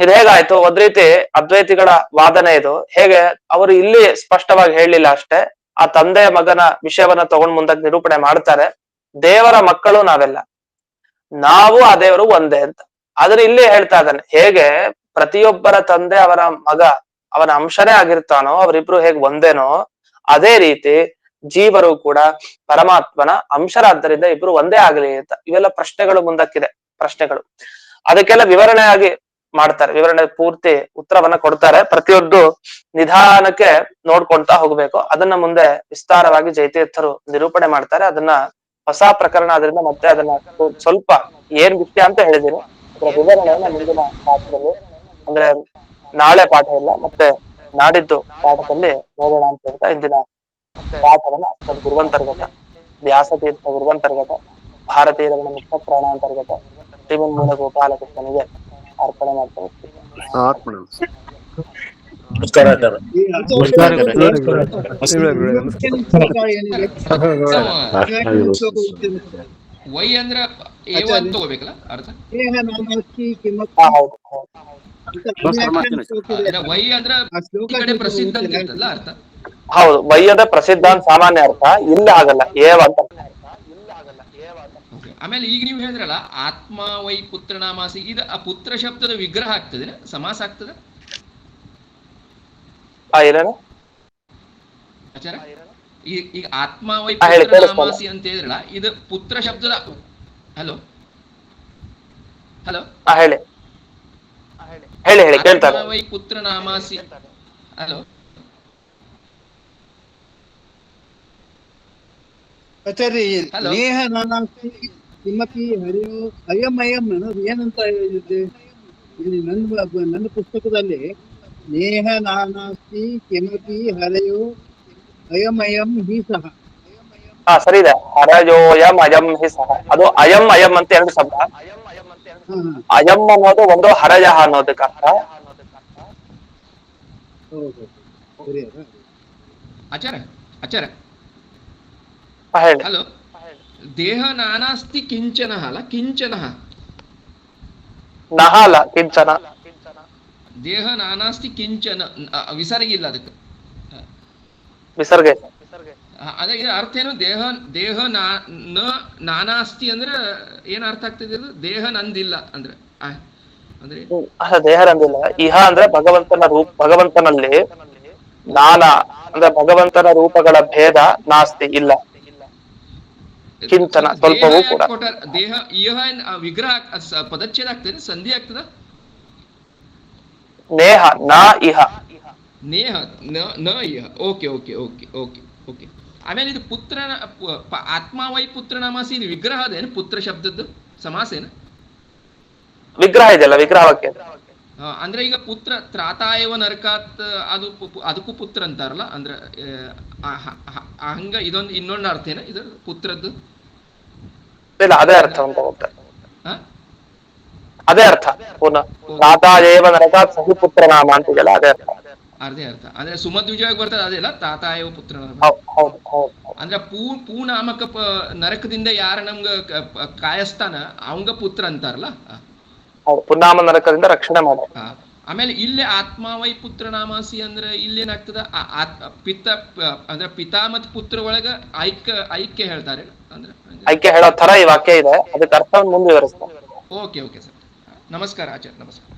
B: ಇದು ಹೇಗಾಯ್ತು? ಒಂದ್ ರೀತಿ ಅದ್ವೈತಿಗಳ ವಾದನೆ ಇದು. ಹೇಗೆ? ಅವರು ಇಲ್ಲಿ ಸ್ಪಷ್ಟವಾಗಿ ಹೇಳಲಿಲ್ಲ ಅಷ್ಟೇ, ಆ ತಂದೆ ಮಗನ ವಿಷಯವನ್ನ ತಗೊಂಡ್ ಮುಂದಕ್ಕೆ ನಿರೂಪಣೆ ಮಾಡ್ತಾರೆ. ದೇವರ ಮಕ್ಕಳು ನಾವೆಲ್ಲ, ನಾವು ಆ ದೇವರು ಒಂದೇ ಅಂತ. ಆದ್ರೆ ಇಲ್ಲಿ ಹೇಳ್ತಾ ಇದ್ದಾನೆ, ಹೇಗೆ ಪ್ರತಿಯೊಬ್ಬರ ತಂದೆ ಅವರ ಮಗ ಅವನ ಅಂಶನೇ ಆಗಿರ್ತಾನೋ, ಅವರಿಬ್ರು ಹೇಗ್ ಒಂದೇನೋ, ಅದೇ ರೀತಿ ಜೀವರು ಕೂಡ ಪರಮಾತ್ಮನ ಅಂಶರಾದ್ದರಿಂದ ಇಬ್ರು ಒಂದೇ ಆಗಲಿ ಅಂತ. ಇವೆಲ್ಲ ಪ್ರಶ್ನೆಗಳು ಮುಂದಕ್ಕಿದೆ, ಪ್ರಶ್ನೆಗಳು. ಅದಕ್ಕೆಲ್ಲ ವಿವರಣೆಯಾಗಿ ಮಾಡ್ತಾರೆ, ವಿವರಣೆ ಪೂರ್ತಿ ಉತ್ತರವನ್ನ ಕೊಡ್ತಾರೆ. ಪ್ರತಿಯೊಂದು ನಿಧಾನಕ್ಕೆ ನೋಡ್ಕೊಂತಾ ಹೋಗ್ಬೇಕು. ಅದನ್ನ ಮುಂದೆ ವಿಸ್ತಾರವಾಗಿ ಜೈತೀರ್ಥರು ನಿರೂಪಣೆ ಮಾಡ್ತಾರೆ. ಅದನ್ನ ಹೊಸ ಪ್ರಕರಣ, ಅದರಿಂದ ಮತ್ತೆ ಅದನ್ನ ಸ್ವಲ್ಪ ಏನ್ ವಿಷಯ ಅಂತ ಹೇಳಿದೀನಿ, ಅದರ ವಿವರಣೆಯನ್ನ ಮುಂದಿನ ಪಾಠದಲ್ಲಿ, ಅಂದ್ರೆ ನಾಳೆ ಪಾಠ ಇಲ್ಲ, ಮತ್ತೆ ನಾಡಿದ್ದು ಪಾಠದಲ್ಲಿ ನೋಡೋಣ ಅಂತ ಹೇಳ್ತಾ ಇಂದಿನ ಪಾಠವನ್ನ ಗುರುವಂತರ್ಗತ, ವ್ಯಾಸತೀರ್ಥ ಗುರುವಂತರ್ಗತ, ಭಾರತೀಯ ಮುಕ್ತ ಪ್ರಾಣಾಂತರ್ಗತ ಶ್ರೀಮನ್ಮೂಲ ಗೋಪಾಲಕೃಷ್ಣನಿಗೆ ಅರ್ಪಣೆ ಮಾಡ್ತೇನೆ.
A: ಅರ್ಪಣೆ.
C: ನಮಸ್ಕಾರ ಆಚಾರ್ಯ.
D: ವೈ ಅಂದ್ರ ಏವನ್ ತಗೋಬೇಕಲ್ಲ ಅರ್ಥ. ವೈ ಅಂದ್ರ ಈ ಕಡೆ ಪ್ರಸಿದ್ಧ ಅಂತ ಇರ್ತದಲ್ಲ ಅರ್ಥ.
B: ಹೌದು, ವೈ ಅಂದ್ರೆ ಪ್ರಸಿದ್ಧ ಅಂತ ಸಾಮಾನ್ಯ ಅರ್ಥ, ಇಲ್ಲ ಆಗಲ್ಲ ಏವ ಅಂತ.
D: ಆಮೇಲೆ ಈಗ ನೀವು ಹೇಳಿದ್ರಲ್ಲ ಆತ್ಮ ವೈ ಪುತ್ರ ನಾಮಾಸಿ, ಇದು ಆ ಪುತ್ರ ಶಬ್ದದ ವಿಗ್ರಹ ಆಗ್ತದೆ, ಸಮಾಸ ಆಗ್ತದೆ
B: ಏನೇನು
D: ಆಚಾರ? ಈಗ ಆತ್ಮ ವೈ ಪುತ್ರ ನಾಮಾಸಿ ಅಂತ ಹೇಳಿದ್ರಲ್ಲ, ಇದು ಪುತ್ರ ಶಬ್ದದ. ಹಲೋ ಹಲೋ
B: ಹೇಳಿ ಹೇಳಿ ಹೇಳಿ ಕೇಳ್ತಾರೆ.
D: ವೈ ಪುತ್ರ ನಾಮಾಸಿ. ಹಲೋ
E: ನೇಹ ನಾನಾಸ್ತಿ ಕಿಮಪಿ ಹರಿಯೋ ಅಯಂ ಅಯಂ ಅನ್ನೋದು ಏನಂತ ಹೇಳಿದೆ ಇಲ್ಲಿ ನನ್ನ ಪುಸ್ತಕದಲ್ಲಿ? ನೇಹ ನಾನಾಸ್ತಿ ಕಿಮಪಿ ಹರೆಯೋ ಅಯಂ ಅಯಂ ಹಿ ಸಹ.
B: ಸರಿ ಇದೆ. ಹರಯೋಯಂ ಅಯಂ ಹಿ ಸಹ, ಅದು ಅಯಂ ಅಯಂ ಅಂತ ಎರಡು ಶಬ್ದ. ಅಯಂ ಅನ್ನೋದು ಒಂದು, ಹರಯ ಅನ್ನೋದಕ್ಕೆ ಅರ್ಥ.
D: ಆಚಾರ ಆಚಾರ
B: ಹೇಳಿ.
D: ಹಲೋ, ದೇಹ ನಾನಾಸ್ತಿ ಕಿಂಚನ ಅಲ್ಲ, ಕಿಂಚನ
B: ನಹ ಅಲ್ಲ, ಕಿಂಚನ.
D: ದೇಹ ನಾನಾಸ್ತಿ ಕಿಂಚನ, ವಿಸರ್ಗಿಲ್ಲ ಅದಕ್ಕೆ,
B: ವಿಸರ್ಗ.
D: ಅದೇ ಅರ್ಥ ಏನು? ದೇಹ ದೇಹ ನಾನಾಸ್ತಿ ಅಂದ್ರೆ ಏನ್ ಅರ್ಥ ಆಗ್ತದೆ? ಅದು ದೇಹ ನಂದಿಲ್ಲ ಅಂದ್ರೆ ಅಂದ್ರೆ
B: ದೇಹ ನಂದಿಲ್ಲ. ಇಹ ಅಂದ್ರೆ ಭಗವಂತನಲ್ಲಿ ನಾನಾ ಅಂದ್ರೆ ಭಗವಂತನ ರೂಪಗಳ ಭೇದ ನಾಸ್ತಿ, ಇಲ್ಲ. ಕಿಂಚನ ಸ್ವಲ್ಪವೂ ಕೂಡ.
D: ದೇಹ ಇಹ ವಿಗ್ರಹ ಪದಚ್ಛೇದ ಆಗ್ತದೆ, ಸಂಧಿ ಆಗ್ತದ.
B: ನೇಹ ನಾ ಇಹ,
D: ನೇಹ ನ ಇಹ. Okay okay okay okay okay. ಆಮೇಲೆ ಇದು ಪುತ್ರ ಆತ್ಮ ವೈ ಪುತ್ರ ನಾಮಾಸಿ, ಇದು ವಿಗ್ರಹ ಅದೇನು? ಪುತ್ರ ಶಬ್ದದ್ದು ಸಮಾಸ ಏನು?
B: ವಿಗ್ರಹ ಇದೆಯಲ್ಲ, ವಿಗ್ರಹಕ್ಕೆ.
D: ಅಂದ್ರೆ ಈಗ ಪುತ್ರ ತ್ರಾತಾಯವ ನರಕಾತ್, ಅದಕ್ಕೂ ಪುತ್ರ ಅಂತಾರಲ್ಲ, ಅಂದ್ರೆ ಹಂಗ ಇದೊಂದು ಇನ್ನೊಂದು ಅರ್ಥ ಏನ ಇದು ಪುತ್ರದ್ದು?
B: ಇಲ್ಲ, ಅದೇ ಅರ್ಥ ಅಂತ ಹೋಗ್ತಾರೆ.
D: ಹ
B: ಅದೇ ಅರ್ಥ. ಪುನಃ ತ್ರಾತಾಯೇವ ನರಕಾತ್ ಸಹಿ ಪುತ್ರ ನಾಮ ಅಂತಿದೆಯಲ್ಲ, ಅದೇ ಅರ್ಥ.
D: ಅದೇ ಅರ್ಥ ಅಂದ್ರೆ ಸುಮಧ್ವಿಜಯವಾಗಿ ಬರ್ತದೆ, ಅದೇಲ್ಲ ತಾತಾಯವ ಪುತ್ರ. ಅಂದ್ರೆ ಪೂ ನಾಮಕ ನರಕದಿಂದ ಯಾರ ನಮ್ಗ ಕಾಯಸ್ತಾನ ಅವಂಗ ಪುತ್ರ ಅಂತಾರಲ್ಲ.
B: ಪುನ್ನಾಮ ನರಕದಿಂದ ರಕ್ಷಣೆ ಮಾಡ.
D: ಆಮೇಲೆ ಇಲ್ಲೇ ಆತ್ಮ ವೈ ಪುತ್ರ ನಾಮಾಸಿ ಅಂದ್ರೆ ಇಲ್ಲೇನಾಗ್ತದ? ಪಿತ್ತ ಅಂದ್ರೆ ಪಿತಾ ಮತ್ತು ಪುತ್ರ ಒಳಗ ಐಕ್ಯ ಹೇಳ್ತಾರೆ ಅಂದ್ರೆ
B: ಐಕ್ಯ ಹೇಳೋ ತರ ಈ ವಾಕ್ಯ ಇದೆ, ಅದಕ್ಕೆ ಅರ್ಥವನ್ನು ಮುಂದೆ ವಿವರಿಸ್ತಾರೆ.
D: ಓಕೆ ಓಕೆ ಸರ್, ನಮಸ್ಕಾರ ಆಚಾರ್ಯ, ನಮಸ್ಕಾರ.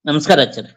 C: ನಮಸ್ಕಾರ ಆಚಾರ್ಯ.